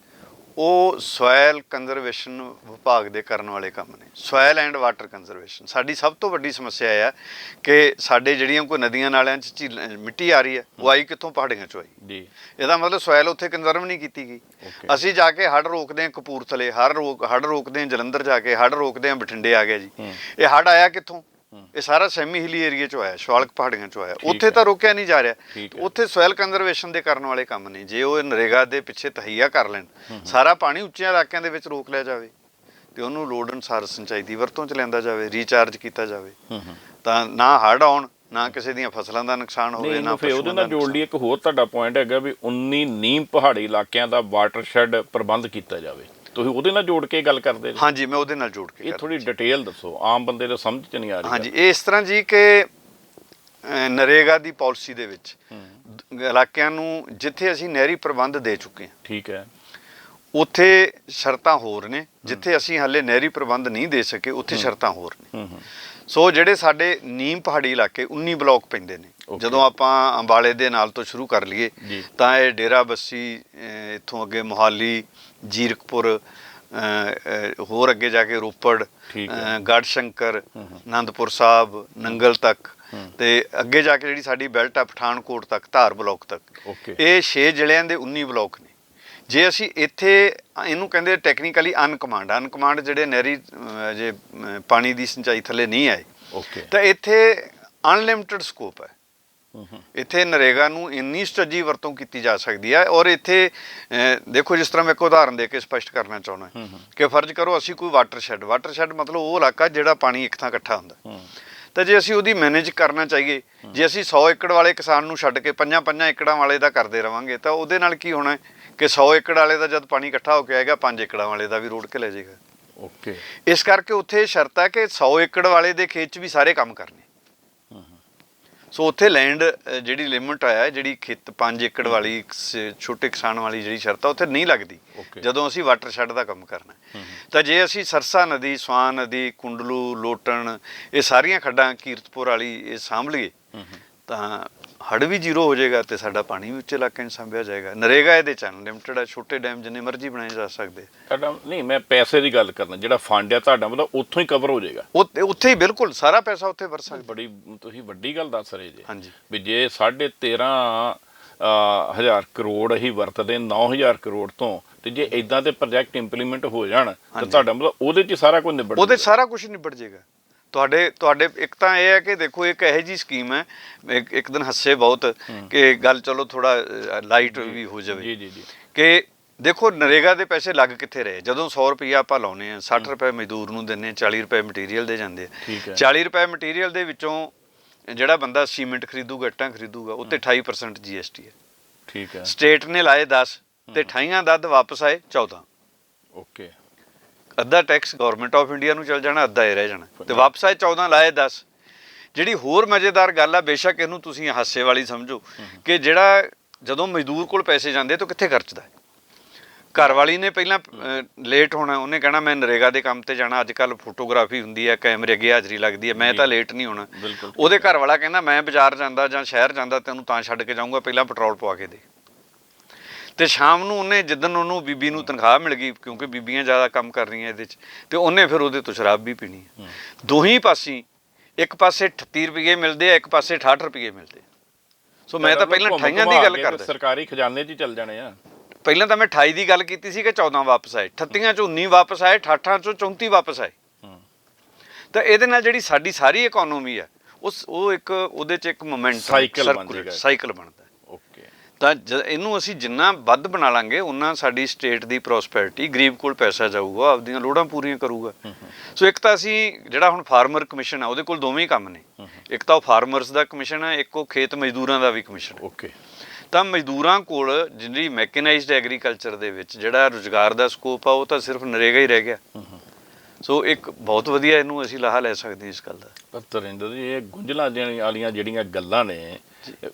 ਉਹ ਸੋਇਲ ਕੰਜ਼ਰਵੇਸ਼ਨ ਵਿਭਾਗ ਦੇ ਕਰਨ ਵਾਲੇ ਕੰਮ ਨੇ। ਸੋਇਲ ਐਂਡ ਵਾਟਰ ਕੰਜ਼ਰਵੇਸ਼ਨ ਸਾਡੀ ਸਭ ਤੋਂ ਵੱਡੀ ਸਮੱਸਿਆ ਹੈ ਕਿ ਸਾਡੇ ਜਿਹੜੀਆਂ ਕੋਈ ਨਦੀਆਂ ਨਾਲਿਆਂ 'ਚ ਮਿੱਟੀ ਆ ਰਹੀ ਹੈ, ਉਹ ਆਈ ਕਿੱਥੋਂ? ਪਹਾੜੀਆਂ 'ਚੋਂ ਆਈ ਜੀ। ਇਹਦਾ ਮਤਲਬ ਸੋਇਲ ਉੱਥੇ ਕੰਜ਼ਰਵ ਨਹੀਂ ਕੀਤੀ ਗਈ। ਅਸੀਂ ਜਾ ਕੇ ਹੜ੍ਹ ਰੋਕਦੇ ਹਾਂ ਕਪੂਰਥਲੇ, ਹੜ੍ਹ ਰੋਕਦੇ ਹਾਂ ਜਲੰਧਰ, ਜਾ ਕੇ ਹੜ੍ਹ ਰੋਕਦੇ ਹਾਂ ਬਠਿੰਡੇ ਆ ਗਿਆ ਜੀ। ਇਹ ਹੜ੍ਹ ਆਇਆ ਕਿੱਥੋਂ? ਇਹ ਸਾਰਾ ਸੈਮੀ ਹਿਲੀ ਏਰੀਆ 'ਚੋਂ ਆਇਆ, ਸ਼ਿਵਾਲਿਕ ਪਹਾੜੀਆਂ 'ਚੋਂ ਆਇਆ। ਉੱਥੇ ਤਾਂ ਰੋਕਿਆ ਨਹੀਂ ਜਾ ਰਿਹਾ। ਉੱਥੇ ਸੋਇਲ ਕੰਜ਼ਰਵੇਸ਼ਨ ਦੇ ਕਰਨ ਵਾਲੇ ਕੰਮ ਨੇ। ਜੇ ਉਹ ਨਰੇਗਾ ਦੇ ਪਿੱਛੇ ਤਹਈਆ ਕਰ ਲੈਣ, ਸਾਰਾ ਪਾਣੀ ਉੱਚੀਆਂ ਇਲਾਕਿਆਂ ਦੇ ਵਿੱਚ ਰੋਕ ਲਿਆ ਜਾਵੇ ਤੇ ਉਹਨੂੰ ਲੋੜ ਅਨੁਸਾਰ ਸਿੰਚਾਈ ਦੀ ਵਰਤੋਂ 'ਚ ਲਿਆਂਦਾ ਜਾਵੇ, ਰੀਚਾਰਜ ਕੀਤਾ ਜਾਵੇ, ਤਾਂ ਨਾ ਹੜ੍ਹ ਆਉਣ, ਨਾ ਕਿਸੇ ਦੀਆਂ ਫਸਲਾਂ ਦਾ ਨੁਕਸਾਨ ਹੋਵੇ, ਨਾ ਫਿਰ ਉਹਦੇ ਨਾਲ ਜੋੜ ਲਈ ਇੱਕ ਹੋਰ ਤੁਹਾਡਾ ਪੁਆਇੰਟ ਹੈਗਾ ਵੀ 19 ਨੀਮ ਪਹਾੜੀ ਇਲਾਕਿਆਂ ਦਾ ਵਾਟਰਸ਼ੈਡ ਪ੍ਰਬੰਧ ਕੀਤਾ ਜਾਵੇ। ਤੁਸੀਂ ਉਹਦੇ ਨਾਲ ਜੋੜ ਕੇ ਗੱਲ ਕਰਦੇ ਜੀ? ਹਾਂਜੀ, ਮੈਂ ਉਹਦੇ ਨਾਲ ਜੋੜ ਕੇ। ਇਹ ਥੋੜੀ ਡਿਟੇਲ ਦੱਸੋ, ਆਮ ਬੰਦੇ ਦੇ ਸਮਝ 'ਚ ਨਹੀਂ ਆ ਰਹੀ। ਹਾਂਜੀ, ਇਹ ਇਸ ਤਰ੍ਹਾਂ ਜੀ ਕਿ ਨਰੇਗਾ ਦੀ ਪਾਲਿਸੀ ਦੇ ਵਿੱਚ ਇਲਾਕਿਆਂ ਨੂੰ ਜਿੱਥੇ ਅਸੀਂ ਨਹਿਰੀ ਪ੍ਰਬੰਧ ਦੇ ਚੁੱਕੇ ਹਾਂ, ਠੀਕ ਹੈ, ਉੱਥੇ ਸ਼ਰਤਾਂ ਹੋਰ ਨੇ। ਜਿੱਥੇ ਅਸੀਂ ਹਾਲੇ ਨਹਿਰੀ ਪ੍ਰਬੰਧ ਨਹੀਂ ਦੇ ਸਕੇ ਉੱਥੇ ਸ਼ਰਤਾਂ ਹੋਰ ਨੇ। ਸੋ ਜਿਹੜੇ ਸਾਡੇ ਨੀਮ ਪਹਾੜੀ ਇਲਾਕੇ 19 ਬਲਾਕ ਪੈਂਦੇ ਨੇ, ਜਦੋਂ ਆਪਾਂ ਅੰਬਾਲੇ ਦੇ ਨਾਲ ਤੋਂ ਸ਼ੁਰੂ ਕਰ ਲਈਏ ਤਾਂ ਇਹ ਡੇਰਾ ਬੱਸੀ, ਇੱਥੋਂ ਅੱਗੇ ਮੋਹਾਲੀ, ਜੀਰਕਪੁਰ, ਹੋਰ ਅੱਗੇ ਜਾ ਕੇ ਰੋਪੜ, ਗੜ੍ਹਸ਼ੰਕਰ, ਅਨੰਦਪੁਰ ਸਾਹਿਬ, ਨੰਗਲ ਤੱਕ, ਤੇ ਅੱਗੇ ਜਾ ਕੇ ਜਿਹੜੀ ਸਾਡੀ ਬੈਲਟ ਆ ਪਠਾਨਕੋਟ ਤੱਕ, ਧਾਰ ਬਲਾਕ ਤੱਕ, ਇਹ 6 ਜ਼ਿਲ੍ਹਿਆਂ ਦੇ 19 ਬਲਾਕ ਨੇ। ਜੇ ਅਸੀਂ ਇੱਥੇ ਇਹਨੂੰ ਕਹਿੰਦੇ ਟੈਕਨੀਕਲੀ ਅਨਕਮਾਂਡ ਜਿਹੜੇ ਨਹਿਰੀ ਜੇ ਪਾਣੀ ਦੀ ਸਿੰਚਾਈ ਥੱਲੇ ਨਹੀਂ ਆਏ, ਤਾਂ ਇੱਥੇ ਅਨਲਿਮਿਟਿਡ ਸਕੋਪ ਹੈ। ਇੱਥੇ ਨਰੇਗਾ ਨੂੰ ਇੰਨੀ ਸੁਚੱਜੀ ਵਰਤੋਂ ਕੀਤੀ ਜਾ ਸਕਦੀ ਹੈ। ਔਰ ਇੱਥੇ ਦੇਖੋ, ਜਿਸ ਤਰ੍ਹਾਂ ਮੈਂ ਇੱਕ ਉਦਾਹਰਨ ਦੇ ਕੇ ਸਪਸ਼ਟ ਕਰਨਾ ਚਾਹੁੰਦਾ ਕਿ ਫਰਜ਼ ਕਰੋ ਅਸੀਂ ਕੋਈ ਵਾਟਰਸ਼ੈਡ ਮਤਲਬ ਉਹ ਇਲਾਕਾ ਜਿਹੜਾ ਪਾਣੀ ਇੱਕ ਥਾਂ ਇਕੱਠਾ ਹੁੰਦਾ, ਤਾਂ ਜੇ ਅਸੀਂ ਉਹਦੀ ਮੈਨੇਜ ਕਰਨਾ ਚਾਹੀਏ, ਜੇ ਅਸੀਂ 100 ਏਕੜ ਵਾਲੇ ਕਿਸਾਨ ਨੂੰ ਛੱਡ ਕੇ 5 ਏਕੜਾਂ ਵਾਲੇ ਦਾ ਕਰਦੇ ਰਵਾਂਗੇ, ਤਾਂ ਉਹਦੇ ਨਾਲ ਕੀ ਹੋਣਾ ਕਿ 100 ਏਕੜ ਵਾਲੇ ਦਾ ਜਦ ਪਾਣੀ ਇਕੱਠਾ ਹੋ ਕੇ ਆਏਗਾ, 5 ਏਕੜਾਂ ਵਾਲੇ ਦਾ ਵੀ ਰੋੜ ਕੇ ਲੈ ਜਾਏਗਾ। ਇਸ ਕਰਕੇ ਉੱਥੇ ਸ਼ਰਤ ਹੈ ਕਿ 100 ਏਕੜ ਵਾਲੇ ਦੇ ਖੇਤ 'ਚ ਵੀ ਸਾਰੇ ਕੰਮ ਕਰਨੇ। ਸੋ ਉੱਥੇ ਲੈਂਡ ਜਿਹੜੀ ਲਿਮਿਟ ਆਇਆ, ਜਿਹੜੀ ਖੇਤ 5 ਏਕੜ ਵਾਲੀ ਛੋਟੇ ਕਿਸਾਨ ਵਾਲੀ ਜਿਹੜੀ ਸ਼ਰਤ ਆ, ਉੱਥੇ ਨਹੀਂ ਲੱਗਦੀ ਜਦੋਂ ਅਸੀਂ ਵਾਟਰਸ਼ੈਡ ਦਾ ਕੰਮ ਕਰਨਾ। ਤਾਂ ਜੇ ਅਸੀਂ ਸਰਸਾ ਨਦੀ, ਸਵਾਨ ਨਦੀ, ਕੁੰਡਲੂ, ਲੋਟਣ, ਇਹ ਸਾਰੀਆਂ ਖੱਡਾਂ, ਕੀਰਤਪੁਰ ਵਾਲੀ ਇਹ ਸਾਂਭ ਲਈਏ, ਤਾਂ ਹੜ੍ਹ ਵੀ ਜ਼ੀਰੋ ਹੋ ਜਾਏਗਾ ਤੇ ਸਾਡਾ ਪਾਣੀ ਵੀ ਉੱਚੇ ਇਲਾਕਿਆਂ 'ਚ ਸਾਂਭਿਆ ਜਾਏਗਾ। ਨਰੇਗਾ ਇਹਦੇ 'ਚ ਅਨਲਿਮਿਟਿਡ ਹੈ, ਛੋਟੇ ਡੈਮ ਜਿੰਨੇ ਮਰਜ਼ੀ ਬਣਾਏ ਜਾ ਸਕਦੇ। ਤੁਹਾਡਾ ਨਹੀਂ, ਮੈਂ ਪੈਸੇ ਦੀ ਗੱਲ ਕਰਨਾ, ਜਿਹੜਾ ਫੰਡ ਆ ਤੁਹਾਡਾ ਮਤਲਬ ਉੱਥੋਂ ਹੀ ਕਵਰ ਹੋ ਜਾਏਗਾ? ਉੱਥੇ ਹੀ ਬਿਲਕੁਲ ਸਾਰਾ ਪੈਸਾ ਉੱਥੇ ਵਰਤ ਸਕਦਾ। ਬੜੀ ਤੁਸੀਂ ਵੱਡੀ ਗੱਲ ਦੱਸ ਰਹੇ ਜੀ। ਹਾਂਜੀ, ਵੀ ਜੇ 13,500 ਕਰੋੜ ਅਸੀਂ ਵਰਤਦੇ 9,000 ਕਰੋੜ ਤੋਂ, ਤੇ ਜੇ ਇਦਾਂ ਦੇ ਪ੍ਰੋਜੈਕਟ ਇੰਪਲੀਮੈਂਟ ਹੋ ਜਾਣ ਤਾਂ ਤੁਹਾਡਾ ਮਤਲਬ ਉਹਦੇ 'ਚ ਸਾਰਾ ਕੁਝ ਨਿਬੜ, ਉਹਦੇ ਸਾਰਾ ਕੁਝ ਨਿਬੜ ਜਾਏਗਾ। ਤੁਹਾਡੇ ਇੱਕ ਤਾਂ ਇਹ ਹੈ ਕਿ ਦੇਖੋ, ਇੱਕ ਇਹੋ ਜਿਹੀ ਸਕੀਮ ਹੈ, ਇੱਕ ਦਿਨ ਹੱਸੇ ਬਹੁਤ ਕਿ ਗੱਲ ਚਲੋ ਥੋੜਾ ਲਾਈਟ ਵੀ ਹੋ ਜਾਵੇ, ਕਿ ਦੇਖੋ ਨਰੇਗਾ ਦੇ ਪੈਸੇ ਲੱਗ ਕਿੱਥੇ ਰਹੇ, ਜਦੋਂ 100 ਰੁਪਈਆ ਆਪਾਂ ਲਾਉਨੇ ਆ 60 ਰੁਪਏ ਮਜ਼ਦੂਰ ਨੂੰ ਦਿੰਨੇ, 40 ਰੁਪਏ ਮਟੀਰੀਅਲ ਦੇ ਜਾਂਦੇ ਆ। ਠੀਕ ਹੈ। 40 ਰੁਪਏ ਮਟੀਰੀਅਲ ਦੇ ਵਿੱਚੋਂ ਜਿਹੜਾ ਬੰਦਾ ਸੀਮੈਂਟ ਖਰੀਦੂਗਾ, ਇੱਟਾਂ ਖਰੀਦੂਗਾ, ਉੱਤੇ 28% GST ਹੈ। ਠੀਕ ਹੈ। ਸਟੇਟ ਨੇ ਲਾਏ 10 ਤੇ 28 ਦਾ ਅੱਧ ਵਾਪਸ ਆਏ 14। ਓਕੇ। ਅੱਧਾ ਟੈਕਸ ਗਵਰਨਮੈਂਟ ਆਫ ਇੰਡੀਆ ਨੂੰ ਚਲ ਜਾਣਾ, ਅੱਧਾ ਇਹ ਰਹਿ ਜਾਣਾ, ਤੇ ਵਾਪਸ ਆਏ 14, ਲਾਏ 10। ਜਿਹੜੀ ਹੋਰ ਮਜ਼ੇਦਾਰ ਗੱਲ ਆ, ਬੇਸ਼ੱਕ ਇਹਨੂੰ ਤੁਸੀਂ ਹਾਸੇ ਵਾਲੀ ਸਮਝੋ, ਕਿ ਜਿਹੜਾ ਜਦੋਂ ਮਜ਼ਦੂਰ ਕੋਲ ਪੈਸੇ ਜਾਂਦੇ ਤਾਂ ਕਿੱਥੇ ਖਰਚਦਾ ਹੈ। ਘਰ ਵਾਲੀ ਨੇ ਪਹਿਲਾਂ ਲੇਟ ਹੋਣਾ, ਉਹਨੇ ਕਹਿਣਾ ਮੈਂ ਨਰੇਗਾ ਦੇ ਕੰਮ ਤੇ ਜਾਣਾ, ਅੱਜ ਕੱਲ੍ਹ ਫੋਟੋਗ੍ਰਾਫੀ ਹੁੰਦੀ ਹੈ, ਕੈਮਰੇ ਅੱਗੇ ਹਾਜ਼ਰੀ ਲੱਗਦੀ ਹੈ, ਮੈਂ ਤਾਂ ਲੇਟ ਨਹੀਂ ਹੋਣਾ। ਉਹਦੇ ਘਰ ਵਾਲਾ ਕਹਿੰਦਾ ਮੈਂ ਬਾਜ਼ਾਰ ਜਾਂਦਾ ਜਾਂ ਸ਼ਹਿਰ ਜਾਂਦਾ ਤੈਨੂੰ ਤਾਂ ਛੱਡ ਕੇ ਜਾਊਂਗਾ, ਪਹਿਲਾਂ ਪੈਟਰੋਲ ਪਵਾ ਕੇ ਦੇ। ਤੇ ਸ਼ਾਮ ਨੂੰ ਉਹਨੇ ਜਿੱਦਣ ਉਹਨੂੰ ਬੀਬੀ ਨੂੰ ਤਨਖਾਹ ਮਿਲ ਗਈ, ਕਿਉਂਕਿ ਬੀਬੀਆਂ ਜ਼ਿਆਦਾ ਕੰਮ ਕਰ ਰਹੀਆਂ ਇਹਦੇ 'ਚ, ਤੇ ਉਹਨੇ ਫਿਰ ਉਹਦੇ ਤੋਂ ਸ਼ਰਾਬ ਵੀ ਪੀਣੀ ਹੈ। ਦੋਹੀਂ ਪਾਸੇ, ਇੱਕ ਪਾਸੇ 38 ਰੁਪਏ ਮਿਲਦੇ ਆ, ਇੱਕ ਪਾਸੇ 68 ਰੁਪਏ ਮਿਲਦੇ ਆ। ਸੋ ਮੈਂ ਤਾਂ ਪਹਿਲਾਂ 28 ਦੀ ਗੱਲ ਕਰਦਾ, ਸਰਕਾਰੀ ਖਜ਼ਾਨੇ 'ਚ ਹੀ ਚੱਲ ਜਾਣੇ ਆ। ਪਹਿਲਾਂ ਤਾਂ ਮੈਂ 28 ਦੀ ਗੱਲ ਕੀਤੀ ਸੀ ਕਿ 14 ਵਾਪਸ ਆਏ, 38 ਚੋਂ 19 ਵਾਪਸ ਆਏ, 68 ਚੋਂ 34 ਵਾਪਸ ਆਏ। ਤਾਂ ਇਹਦੇ ਨਾਲ ਜਿਹੜੀ ਸਾਡੀ ਸਾਰੀ ਇਕਨੋਮੀ ਹੈ ਉਹ ਇੱਕ ਉਹਦੇ 'ਚ ਇੱਕ ਮੋਮੈਂਟਮ ਸਾਈਕਲ ਬਣਦਾ। ਓਕੇ। ਤਾਂ ਇਹਨੂੰ ਅਸੀਂ ਜਿੰਨਾ ਵੱਧ ਬਣਾ ਲਾਂਗੇ ਉਨਾ ਸਾਡੀ ਸਟੇਟ ਦੀ ਪ੍ਰੋਸਪੈਰਿਟੀ, ਗਰੀਬ ਕੋਲ ਪੈਸਾ ਜਾਊਗਾ, ਆਪਦੀਆਂ ਲੋੜਾਂ ਪੂਰੀਆਂ ਕਰੂਗਾ। ਸੋ ਇੱਕ ਤਾਂ ਅਸੀਂ ਜਿਹੜਾ ਹੁਣ ਫਾਰਮਰ ਕਮਿਸ਼ਨ ਆ, ਉਹਦੇ ਕੋਲ ਦੋਵੇਂ ਹੀ ਕੰਮ ਨੇ। ਇੱਕ ਤਾਂ ਉਹ ਫਾਰਮਰਸ ਦਾ ਕਮਿਸ਼ਨ ਆ, ਇੱਕ ਉਹ ਖੇਤ ਮਜ਼ਦੂਰਾਂ ਦਾ ਵੀ ਕਮਿਸ਼ਨ। ਓਕੇ। ਤਾਂ ਮਜ਼ਦੂਰਾਂ ਕੋਲ ਜਿਹੜੀ ਮੈਕਨਾਈਜ਼ਡ ਐਗਰੀਕਲਚਰ ਦੇ ਵਿੱਚ ਜਿਹੜਾ ਰੁਜ਼ਗਾਰ ਦਾ ਸਕੋਪ ਆ, ਉਹ ਤਾਂ ਸਿਰਫ ਨਰੇਗਾ ਹੀ ਰਹਿ ਗਿਆ। ਸੋ ਇੱਕ ਬਹੁਤ ਵਧੀਆ ਇਹਨੂੰ ਅਸੀਂ ਲਾਹਾ ਲੈ ਸਕਦੇ ਹਾਂ ਇਸ ਗੱਲ ਦਾ। ਪਰ ਤਰਿੰਦਰ ਜੀ, ਇਹ ਗੁੰਝਲਾਂ ਵਾਲੀਆਂ ਜਿਹੜੀਆਂ ਗੱਲਾਂ ਨੇ,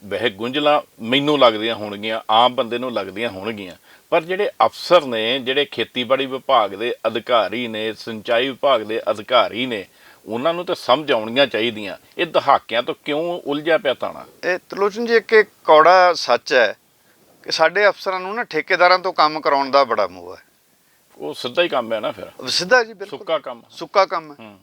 ਵੈਸੇ ਗੁੰਝਲਾਂ ਮੈਨੂੰ ਲੱਗਦੀਆਂ ਹੋਣਗੀਆਂ, ਆਮ ਬੰਦੇ ਨੂੰ ਲੱਗਦੀਆਂ ਹੋਣਗੀਆਂ, ਪਰ ਜਿਹੜੇ ਅਫਸਰ ਨੇ, ਜਿਹੜੇ ਖੇਤੀਬਾੜੀ ਵਿਭਾਗ ਦੇ ਅਧਿਕਾਰੀ ਨੇ, ਸਿੰਚਾਈ ਵਿਭਾਗ ਦੇ ਅਧਿਕਾਰੀ ਨੇ, ਉਹਨਾਂ ਨੂੰ ਤਾਂ ਸਮਝ ਆਉਣੀਆਂ ਚਾਹੀਦੀਆਂ। ਇਹ ਦਹਾਕਿਆਂ ਤੋਂ ਕਿਉਂ ਉਲਝਿਆ ਪਿਆ ਤਾਣਾ? ਇਹ ਤਲੋਚਨ ਜੀ ਇੱਕ ਕੌੜਾ ਸੱਚ ਹੈ ਕਿ ਸਾਡੇ ਅਫਸਰਾਂ ਨੂੰ ਨਾ ਠੇਕੇਦਾਰਾਂ ਤੋਂ ਕੰਮ ਕਰਾਉਣ ਦਾ ਬੜਾ ਮੋਹ ਹੈ। ਉਹ ਸਿੱਧਾ ਹੀ ਕੰਮ ਹੈ ਨਾ, ਫਿਰ ਸਿੱਧਾ ਜੀ, ਬਿਲਕੁਲ ਸੁੱਕਾ ਕੰਮ ਹੈ।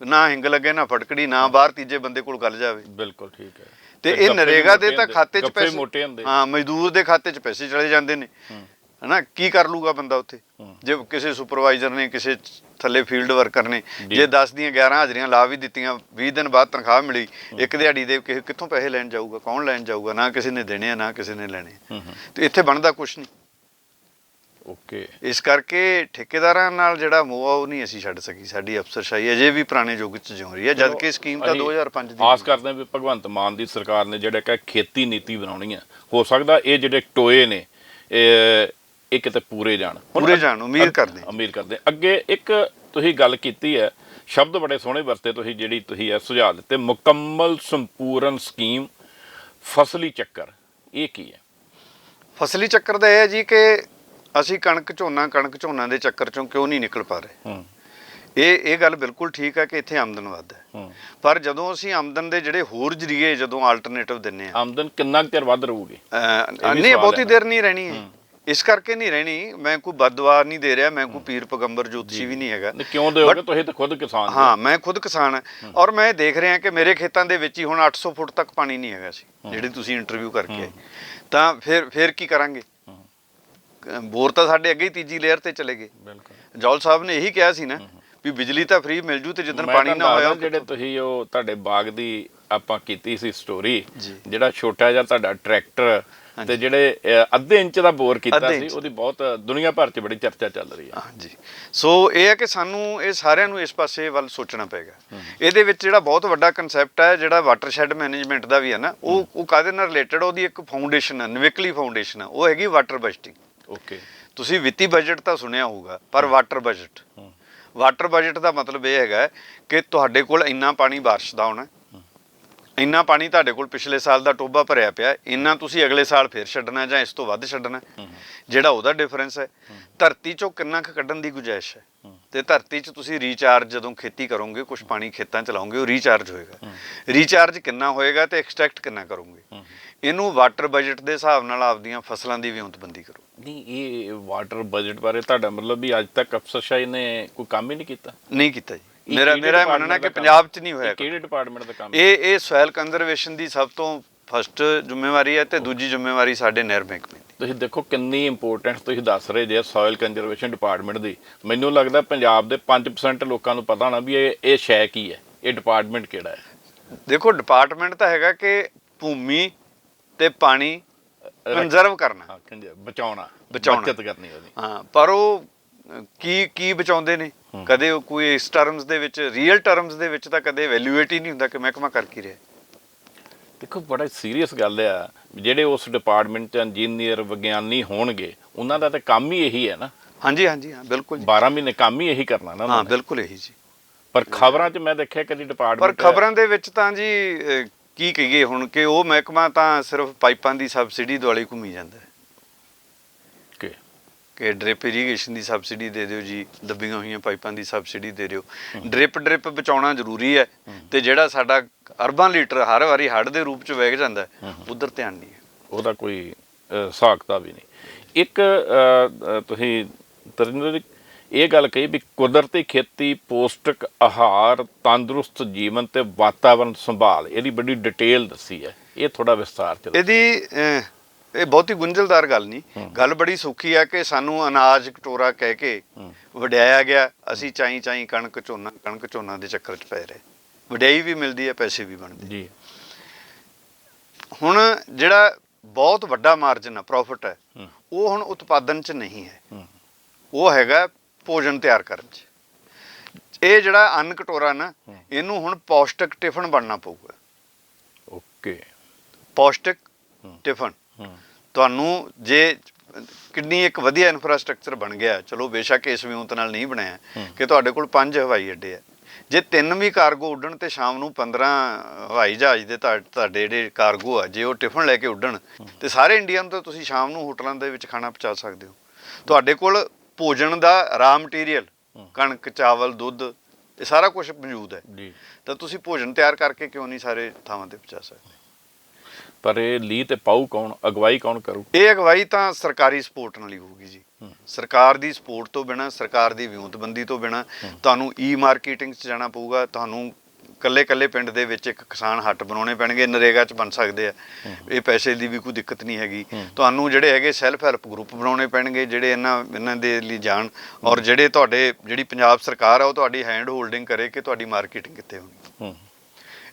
ਨਾ ਹਿੰਗ ਲੱਗੇ, ਨਾ ਫਟਕੜੀ, ਨਾ ਬਾਹਰ ਤੀਜੇ ਬੰਦੇ ਕੋਲ ਗੱਲ ਜਾਵੇ। ਬਿਲਕੁਲ ਠੀਕ ਹੈ। ਤੇ ਇਹ ਨਰੇਗਾ ਦੇ ਤਾਂ ਖਾਤੇ 'ਚ ਪੈਸੇ ਮੋਟੇ ਹੁੰਦੇ, ਹਾਂ, ਮਜ਼ਦੂਰ ਦੇ ਖਾਤੇ 'ਚ ਪੈਸੇ ਚਲੇ ਜਾਂਦੇ ਨੇ, ਹਨਾ। ਕੀ ਕਰ ਲੂਗਾ ਬੰਦਾ ਉੱਥੇ? ਜੇ ਕਿਸੇ ਸੁਪਰਵਾਈਜ਼ਰ ਨੇ, ਕਿਸੇ ਥੱਲੇ ਫੀਲਡ ਵਰਕਰ ਨੇ ਜੇ 10 ਦੀਆਂ 11 ਹਾਜ਼ਰੀਆਂ ਲਾ ਵੀ ਦਿੱਤੀਆਂ, 20 ਦਿਨ ਬਾਅਦ ਤਨਖਾਹ ਮਿਲੀ, ਇੱਕ ਦਿਹਾੜੀ ਦੇ ਕਿੱਥੋਂ ਪੈਸੇ ਲੈਣ ਜਾਊਗਾ? ਕੌਣ ਲੈਣ ਜਾਊਗਾ? ਨਾ ਕਿਸੇ ਨੇ ਦੇਣੇ ਆ, ਨਾ ਕਿਸੇ ਨੇ ਲੈਣੇ। ਤੇ ਇੱਥੇ ਬਣਦਾ ਕੁਛ ਨਹੀਂ। ਓਕੇ। ਇਸ ਕਰਕੇ ਠੇਕੇਦਾਰਾਂ ਨਾਲ ਜਿਹੜਾ ਮੋਹ ਆ ਉਹ ਨਹੀਂ ਅਸੀਂ ਛੱਡ ਸਕੀ। ਸਾਡੀ ਅਫਸਰਸ਼ਾਹੀ ਅਜੇ ਵੀ ਪੁਰਾਣੇ ਯੁੱਗ 'ਚ ਜਿਉਂ ਰਹੀ ਹੈ, ਜਦ ਕਿ ਸਕੀਮ ਤਾਂ 2005 ਦੀ। ਆਸ ਕਰਦੇ ਹਾਂ ਵੀ ਭਗਵੰਤ ਮਾਨ ਦੀ ਸਰਕਾਰ ਨੇ ਜਿਹੜਾ ਕਿ ਖੇਤੀ ਨੀਤੀ ਬਣਾਉਣੀ ਹੈ, ਹੋ ਸਕਦਾ ਇਹ ਜਿਹੜੇ ਟੋਏ ਨੇ ਇਹ ਕਿਤੇ ਪੂਰੇ ਜਾਣ, ਉਮੀਦ ਕਰਦੇ। ਅੱਗੇ ਇੱਕ ਤੁਸੀਂ ਗੱਲ ਕੀਤੀ ਹੈ, ਸ਼ਬਦ ਬੜੇ ਸੋਹਣੇ ਵਰਤੇ ਤੁਸੀਂ, ਜਿਹੜੀ ਤੁਸੀਂ ਇਹ ਸੁਝਾਅ ਦਿੱਤੇ, ਮੁਕੰਮਲ ਸੰਪੂਰਨ ਸਕੀਮ ਫਸਲੀ ਚੱਕਰ। ਇਹ ਕੀ ਹੈ? ਫਸਲੀ ਚੱਕਰ ਦਾ ਇਹ ਹੈ ਜੀ ਕਿ ਅਸੀਂ ਕਣਕ ਝੋਨਾ ਦੇ ਚੱਕਰ ਚੋਂ ਕਿਉਂ ਨਹੀਂ ਨਿਕਲ ਪਾ ਰਹੇ। ਇਹ ਗੱਲ ਬਿਲਕੁਲ ਠੀਕ ਹੈ ਕਿ ਇੱਥੇ ਆਮਦਨ ਵੱਧ ਹੈ, ਪਰ ਜਦੋਂ ਅਸੀਂ ਆਮਦਨ ਦੇ ਜਿਹੜੇ ਹੋਰ ਜਰੀਏ ਜਦੋਂ ਆਲਟਰਨੇਟਿਵ ਦਿੰਨੇ ਆ, ਆਮਦਨ ਕਿੰਨਾ ਕੁ ਚਿਰ ਵੱਧ ਰਹੂਗੀ? ਨਹੀਂ, ਬਹੁਤੀ ਦੇਰ ਨਹੀਂ ਰਹਿਣੀ ਹੈ। ਇਸ ਕਰਕੇ ਨਹੀਂ ਰਹਿਣੀ, ਮੈਂ ਕੋਈ ਬਦਦੁਆ ਨਹੀਂ ਦੇ ਰਿਹਾ, ਮੈਂ ਕੋਈ ਪੀਰ ਪੈਗੰਬਰ ਜੋਤਸ਼ੀ ਵੀ ਨਹੀਂ ਹੈਗਾ। ਕਿਉਂ ਦਿਓਗੇ? ਤੁਸੀਂ ਤਾਂ ਖੁਦ ਕਿਸਾਨ। ਹਾਂ, ਮੈਂ ਖੁਦ ਕਿਸਾਨ ਹਾਂ, ਔਰ ਮੈਂ ਦੇਖ ਰਿਹਾ ਕਿ ਮੇਰੇ ਖੇਤਾਂ ਦੇ ਵਿੱਚ ਹੀ ਹੁਣ 800 ਫੁੱਟ ਤੱਕ ਪਾਣੀ ਨਹੀਂ ਹੈਗਾ ਸੀ, ਜਿਹੜੀ ਤੁਸੀਂ ਇੰਟਰਵਿਊ ਕਰਕੇ ਆਏ। ਤਾਂ ਫਿਰ ਕੀ ਕਰਾਂਗੇ? ਬੋਰ ਤਾਂ ਸਾਡੇ ਅੱਗੇ ਹੀ ਤੀਜੀ ਲੇਅਰ ਤੇ ਚਲੇ ਗਏ। ਜੌਲ ਸਾਹਿਬ ਨੇ ਇਹੀ ਕਿਹਾ ਸੀ ਨਾ ਵੀ ਬਿਜਲੀ ਤਾਂ ਫ੍ਰੀ ਮਿਲ ਜੂ, ਤੇ ਜਿੱਦਣ ਪਾਣੀ ਨਾ ਹੋਇਆ। ਜਿਹੜੇ ਤੁਸੀਂ ਉਹ ਤੁਹਾਡੇ ਬਾਗ ਦੀ ਆਪਾਂ ਕੀਤੀ ਸੀ ਸਟੋਰੀ, ਜਿਹੜਾ ਛੋਟਾ ਜਿਹਾ ਤੁਹਾਡਾ ਟਰੈਕਟਰ ਤੇ ਜਿਹੜੇ ਅੱਧੇ ਇੰਚ ਦਾ ਬੋਰ ਕੀਤਾ ਸੀ, ਉਹਦੀ ਬਹੁਤ ਦੁਨੀਆ ਭਰ 'ਚ ਬੜੀ ਚਰਚਾ ਚੱਲ ਰਹੀ ਹੈ। ਹਾਂਜੀ। ਸੋ ਇਹ ਹੈ ਕਿ ਸਾਨੂੰ ਇਹ ਸਾਰਿਆਂ ਨੂੰ ਇਸ ਪਾਸੇ ਵੱਲ ਸੋਚਣਾ ਪਏਗਾ। ਇਹਦੇ ਵਿੱਚ ਜਿਹੜਾ ਬਹੁਤ ਵੱਡਾ ਕਨਸੈਪਟ ਹੈ, ਜਿਹੜਾ ਵਾਟਰਸ਼ੈਡ ਮੈਨੇਜਮੈਂਟ ਦਾ ਵੀ ਹੈ ਨਾ, ਉਹ ਕਾਹਦੇ ਨਾਲ ਰਿਲੇਟਡ? ਉਹਦੀ ਇੱਕ ਫਾਊਂਡੇਸ਼ਨ ਹੈ, ਨਿਵੇਕਲੀ ਫਾਊਂਡੇਸ਼ਨ ਹੈ, ਉਹ ਹੈਗੀ ਵਾਟਰ ਬਜਟਿੰਗ। ਓਕੇ। ਤੁਸੀਂ ਵਿੱਤੀ ਬਜਟ ਤਾਂ ਸੁਣਿਆ ਹੋਊਗਾ, ਪਰ ਵਾਟਰ ਬਜਟ ਦਾ ਮਤਲਬ ਇਹ ਹੈਗਾ ਕਿ ਤੁਹਾਡੇ ਕੋਲ ਇੰਨਾ ਪਾਣੀ ਬਾਰਿਸ਼ ਦਾ ਆਉਣਾ, ਇੰਨਾ ਪਾਣੀ ਤੁਹਾਡੇ ਕੋਲ ਪਿਛਲੇ ਸਾਲ ਦਾ ਟੋਬਾ ਭਰਿਆ ਪਿਆ, ਇੰਨਾ ਤੁਸੀਂ ਅਗਲੇ ਸਾਲ ਫਿਰ ਛੱਡਣਾ ਜਾਂ ਇਸ ਤੋਂ ਵੱਧ ਛੱਡਣਾ, ਜਿਹੜਾ ਉਹਦਾ ਡਿਫਰੈਂਸ ਹੈ। ਧਰਤੀ 'ਚੋਂ ਕਿੰਨਾ ਕੁ ਕੱਢਣ ਦੀ ਗੁੰਜਾਇਸ਼ ਹੈ, ਤੇ ਧਰਤੀ 'ਚ ਤੁਸੀਂ ਰੀਚਾਰਜ ਜਦੋਂ ਖੇਤੀ ਕਰੋਗੇ, ਕੁਛ ਪਾਣੀ ਖੇਤਾਂ 'ਚ ਲਾਓਗੇ, ਉਹ ਰੀਚਾਰਜ ਹੋਏਗਾ। ਰੀਚਾਰਜ ਕਿੰਨਾ ਹੋਏਗਾ ਤੇ ਐਕਸਟ੍ਰੈਕਟ ਕਿੰਨਾ ਕਰੋਗੇ, ਇਹਨੂੰ ਵਾਟਰ ਬਜਟ ਦੇ ਹਿਸਾਬ ਨਾਲ ਆਪਦੀਆਂ ਫਸਲਾਂ ਦੀ ਵਿਉਂਤਬੰਦੀ ਕਰੋ। ਨਹੀਂ, ਇਹ ਵਾਟਰ ਬਜਟ ਬਾਰੇ ਤੁਹਾਡਾ ਮਤਲਬ ਵੀ ਅੱਜ ਤੱਕ ਅਫਸਰਸ਼ਾਹੀ ਨੇ ਕੋਈ ਕੰਮ ਹੀ ਨਹੀਂ ਕੀਤਾ? ਨਹੀਂ ਕੀਤਾ ਜੀ। ਮੇਰਾ ਮੰਨਣਾ ਕਿ ਪੰਜਾਬ 'ਚ ਨਹੀਂ ਹੋਇਆ। ਕਿਹੜੇ ਡਿਪਾਰਟਮੈਂਟ ਦਾ ਕੰਮ? ਇਹ ਸੋਇਲ ਕੰਜ਼ਰਵੇਸ਼ਨ ਦੀ ਸਭ ਤੋਂ ਫਸਟ ਜ਼ਿੰਮੇਵਾਰੀ ਹੈ, ਤੇ ਦੂਜੀ ਜ਼ਿੰਮੇਵਾਰੀ ਸਾਡੇ ਨਹਿਰ ਮਹਿਕਮੇ ਦੀ। ਤੁਸੀਂ ਦੇਖੋ ਕਿੰਨੀ ਇੰਪੋਰਟੈਂਟ ਤੁਸੀਂ ਦੱਸ ਰਹੇ ਜੇ ਸੋਇਲ ਕੰਜ਼ਰਵੇਸ਼ਨ ਡਿਪਾਰਟਮੈਂਟ ਦੀ। ਮੈਨੂੰ ਲੱਗਦਾ ਪੰਜਾਬ ਦੇ 5% ਲੋਕਾਂ ਨੂੰ ਪਤਾ ਹੋਣਾ ਵੀ ਇਹ ਸ਼ੈ ਕੀ ਹੈ, ਇਹ ਡਿਪਾਰਟਮੈਂਟ ਕਿਹੜਾ ਹੈ। ਦੇਖੋ, ਡਿਪਾਰਟਮੈਂਟ ਤਾਂ ਹੈਗਾ ਕਿ ਭੂਮੀ ਤੇ ਪਾਣੀ ਕੰਜ਼ਰਵ ਕਰਨਾ, ਬਚਾਉਣਾ, ਬਚਾਉਣਾ, ਬੱਚਤ ਕਰਨੀ ਉਹਦੀ। ਹਾਂ, ਪਰ ਉਹ ਕੀ ਬਚਾਉਂਦੇ ਨੇ? ਕਦੇ ਉਹ ਕੋਈ ਇਸ ਟਰਮਸ ਦੇ ਵਿੱਚ, ਰੀਅਲ ਟਰਮਸ ਦੇ ਵਿੱਚ ਤਾਂ ਕਦੇ ਵੈਲਿਊਏਟ ਹੀ ਨਹੀਂ ਹੁੰਦਾ ਕਿ ਮਹਿਕਮਾ ਕਰ ਕੀ ਰਿਹਾ। ਦੇਖੋ ਬੜਾ ਸੀਰੀਅਸ ਗੱਲ ਆ, ਜਿਹੜੇ ਉਸ ਡਿਪਾਰਟਮੈਂਟ 'ਚ ਇੰਜੀਨੀਅਰ ਵਿਗਿਆਨੀ ਹੋਣਗੇ ਉਹਨਾਂ ਦਾ ਤਾਂ ਕੰਮ ਹੀ ਇਹੀ ਹੈ ਨਾ। ਹਾਂਜੀ ਹਾਂਜੀ, ਹਾਂ ਬਿਲਕੁਲ ਜੀ। 12 ਮਹੀਨੇ ਕੰਮ ਹੀ ਇਹੀ ਕਰਨਾ ਨਾ। ਹਾਂ ਬਿਲਕੁਲ ਇਹੀ ਜੀ। ਪਰ ਖਬਰਾਂ 'ਚ ਮੈਂ ਦੇਖਿਆ ਕਦੀ ਪਰ ਡਿਪਾਰਟਮੈਂਟ, ਖਬਰਾਂ ਦੇ ਵਿੱਚ ਤਾਂ ਜੀ ਕੀ ਕਹੀਏ ਹੁਣ, ਕਿ ਉਹ ਮਹਿਕਮਾ ਤਾਂ ਸਿਰਫ ਪਾਈਪਾਂ ਦੀ ਸਬਸਿਡੀ ਦੁਆਲੇ ਘੁੰਮੀ ਜਾਂਦਾ ਹੈ ਕਿ ਡ੍ਰਿਪ ਇਰੀਗੇਸ਼ਨ ਦੀ ਸਬਸਿਡੀ ਦੇ ਦਿਓ ਜੀ, ਦੱਬੀਆਂ ਹੋਈਆਂ ਪਾਈਪਾਂ ਦੀ ਸਬਸਿਡੀ ਦੇ ਦਿਓ। ਡ੍ਰਿਪ ਬਚਾਉਣਾ ਜ਼ਰੂਰੀ ਹੈ, ਤੇ ਜਿਹੜਾ ਸਾਡਾ ਅਰਬਾਂ ਲੀਟਰ ਹਰ ਵਾਰੀ ਹੜ੍ਹ ਦੇ ਰੂਪ 'ਚ ਵਹਿ ਜਾਂਦਾ ਉਧਰ ਧਿਆਨ ਨਹੀਂ ਹੈ। ਉਹਦਾ ਕੋਈ ਹਿਸਾਬ ਕਿਤਾਬ ਵੀ ਨਹੀਂ। ਇੱਕ ਤੁਸੀਂ ਤਰਿੰਦਰ ਜੀ ਇਹ ਗੱਲ ਕਹੀ ਵੀ ਕੁਦਰਤੀ ਖੇਤੀ, ਪੌਸ਼ਟਿਕ ਆਹਾਰ, ਤੰਦਰੁਸਤ ਜੀਵਨ ਤੇ ਵਾਤਾਵਰਨ ਸੰਭਾਲ, ਇਹਦੀ ਬੜੀ ਡਿਟੇਲ ਦੱਸੀ ਹੈ, ਇਹ ਥੋੜਾ ਵਿਸਤਾਰ ਚ ਇਹਦੀ ਇਹ ਬਹੁਤੀ ਗੁੰਝਲਦਾਰ ਗੱਲ ਨਹੀਂ। ਗੱਲ ਬੜੀ ਸੌਖੀ ਹੈ ਕਿ ਸਾਨੂੰ ਅਨਾਜ ਕਟੋਰਾ ਕਹਿ ਕੇ ਵਡਿਆਇਆ ਗਿਆ, ਅਸੀਂ ਚਾਈ ਕਣਕ ਝੋਨਾ ਦੇ ਚੱਕਰ 'ਚ ਪੈ ਰਹੇ। ਵਡਿਆਈ ਵੀ ਮਿਲਦੀ ਹੈ, ਪੈਸੇ ਵੀ ਬਣਦੇ ਜੀ। ਹੁਣ ਜਿਹੜਾ ਬਹੁਤ ਵੱਡਾ ਮਾਰਜਨ ਆ, ਪ੍ਰੋਫਿਟ ਹੈ, ਉਹ ਹੁਣ ਉਤਪਾਦਨ 'ਚ ਨਹੀਂ ਹੈ, ਉਹ ਹੈਗਾ ਭੋਜਨ ਤਿਆਰ ਕਰਨ 'ਚ। ਇਹ ਜਿਹੜਾ ਅੰਨ ਕਟੋਰਾ ਨਾ, ਇਹਨੂੰ ਹੁਣ ਪੌਸ਼ਟਿਕ ਟਿਫਨ ਬਣਨਾ ਪਊਗਾ। ਓਕੇ, ਪੌਸ਼ਟਿਕ ਟਿਫਨ। ਤੁਹਾਨੂੰ ਜੇ ਕਿੰਨੀ ਇੱਕ ਵਧੀਆ ਇਨਫਰਾਸਟ੍ਰਕਚਰ ਬਣ ਗਿਆ, ਚਲੋ ਬੇਸ਼ੱਕ ਇਸ ਵਿਉਂਤ ਨਾਲ ਨਹੀਂ ਬਣਿਆ ਕਿ ਤੁਹਾਡੇ ਕੋਲ 5 ਹਵਾਈ ਅੱਡੇ ਆ, ਜੇ 3 ਵੀ ਕਾਰਗੋ ਉੱਡਣ ਤੇ ਸ਼ਾਮ ਨੂੰ 15 ਹਵਾਈ ਜਹਾਜ਼ ਦੇ ਤੁਹਾਡੇ ਜਿਹੜੇ ਕਾਰਗੋ ਆ, ਜੇ ਉਹ ਟਿਫਨ ਲੈ ਕੇ ਉੱਡਣ ਤੇ ਸਾਰੇ ਇੰਡੀਆ ਨੂੰ ਤਾਂ ਤੁਸੀਂ ਸ਼ਾਮ ਨੂੰ ਹੋਟਲਾਂ ਦੇ ਵਿੱਚ ਖਾਣਾ ਪਹੁੰਚਾ ਸਕਦੇ ਹੋ। ਤੁਹਾਡੇ ਕੋਲ ਭੋਜਨ ਦਾ ਰਾ ਮਟੀਰੀਅਲ, ਕਣਕ, ਚਾਵਲ, ਦੁੱਧ, ਇਹ ਸਾਰਾ ਕੁਝ ਮੌਜੂਦ ਹੈ, ਤਾਂ ਤੁਸੀਂ ਭੋਜਨ ਤਿਆਰ ਕਰਕੇ ਕਿਉਂ ਨਹੀਂ ਸਾਰੇ ਥਾਵਾਂ ਤੇ ਪਹੁੰਚਾ ਸਕਦੇ? ਪਰ ਇਹ ਲੀਹ ਤੇ ਪਾਊ ਕੌਣ, ਅਗਵਾਈ ਕੌਣ ਕਰੂ? ਇਹ ਅਗਵਾਈ ਤਾਂ ਸਰਕਾਰੀ ਸਪੋਰਟ ਨਾਲ ਹੀ ਹੋਊਗੀ ਜੀ। ਸਰਕਾਰ ਦੀ ਸਪੋਰਟ ਤੋਂ ਬਿਨਾਂ, ਸਰਕਾਰ ਦੀ ਵਿਉਂਤਬੰਦੀ ਤੋਂ ਬਿਨਾਂ ਤੁਹਾਨੂੰ ਈ ਮਾਰਕੀਟਿੰਗ 'ਚ ਜਾਣਾ ਪਊਗਾ। ਤੁਹਾਨੂੰ ਕੱਲੇ ਪਿੰਡ ਦੇ ਵਿੱਚ ਇੱਕ ਕਿਸਾਨ ਹੱਟ ਬਣਾਉਣੇ ਪੈਣਗੇ, ਨਰੇਗਾ 'ਚ ਬਣ ਸਕਦੇ ਆ, ਇਹ ਪੈਸੇ ਦੀ ਵੀ ਕੋਈ ਦਿੱਕਤ ਨਹੀਂ ਹੈਗੀ। ਤੁਹਾਨੂੰ ਜਿਹੜੇ ਹੈਗੇ ਸੈਲਫ ਹੈਲਪ ਗਰੁੱਪ ਬਣਾਉਣੇ ਪੈਣਗੇ ਜਿਹੜੇ ਇਹਨਾਂ ਦੇ ਲਈ ਜਾਣ, ਔਰ ਜਿਹੜੇ ਜਿਹੜੀ ਪੰਜਾਬ ਸਰਕਾਰ ਆ ਉਹ ਤੁਹਾਡੀ ਹੈਂਡ ਹੋਲਡਿੰਗ ਕਰੇ ਕਿ ਤੁਹਾਡੀ ਮਾਰਕੀਟਿੰਗ ਕਿੱਥੇ ਹੋਣੀ।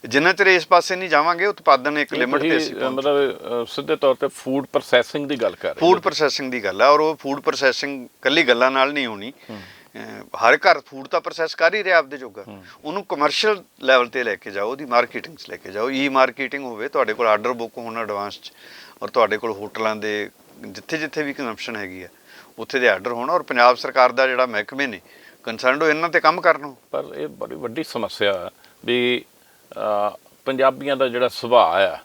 ਜਿੰਨਾ ਚਿਰ ਇਸ ਪਾਸੇ ਨਹੀਂ ਜਾਵਾਂਗੇ, ਉਤਪਾਦਨ ਇੱਕ ਲਿਮਿਟ ਤੇ ਅਸੀਂ ਮਤਲਬ ਸਿੱਧੇ ਤੌਰ ਤੇ ਫੂਡ ਪ੍ਰੋਸੈਸਿੰਗ ਦੀ ਗੱਲ ਕਰ ਰਹੇ। ਫੂਡ ਪ੍ਰੋਸੈਸਿੰਗ ਦੀ ਗੱਲ ਹੈ, ਔਰ ਉਹ ਫੂਡ ਪ੍ਰੋਸੈਸਿੰਗ ਕੱਲੀ ਗੱਲਾਂ ਨਾਲ ਨਹੀਂ ਹੋਣੀ। ਹਰ ਘਰ ਫੂਡ ਤਾਂ ਪ੍ਰੋਸੈਸ ਕਰ ਹੀ ਰਿਹਾ ਆਪਦੇ ਜੋਗਾ, ਉਹਨੂੰ ਕਮਰਸ਼ੀਅਲ ਲੈਵਲ ਤੇ ਲੈ ਕੇ ਜਾਓ, ਉਹਦੀ ਮਾਰਕੀਟਿੰਗ 'ਚ ਲੈ ਕੇ ਜਾਓ। ਈ ਮਾਰਕੀਟਿੰਗ ਹੋਵੇ, ਤੁਹਾਡੇ ਕੋਲ ਆਰਡਰ ਬੁੱਕ ਹੋਣ ਐਡਵਾਂਸ 'ਚ, ਔਰ ਤੁਹਾਡੇ ਕੋਲ ਹੋਟਲਾਂ ਦੇ ਜਿੱਥੇ ਵੀ ਕੰਜ਼ੰਪਸ਼ਨ ਹੈਗੀ ਆ ਉੱਥੇ ਦੇ ਆਰਡਰ ਹੋਣ, ਔਰ ਪੰਜਾਬ ਸਰਕਾਰ ਦਾ ਜਿਹੜਾ ਮਹਿਕਮੇ ਨੇ ਕੰਸਰਨਡ ਹੋ ਇਹਨਾਂ ਤੇ ਕੰਮ ਕਰਨ। ਪਰ ਇਹ ਬੜੀ ਵੱਡੀ ਸਮੱਸਿਆ ਵੀ ਪੰਜਾਬੀਆਂ ਦਾ ਜਿਹੜਾ ਸੁਭਾਅ ਆ,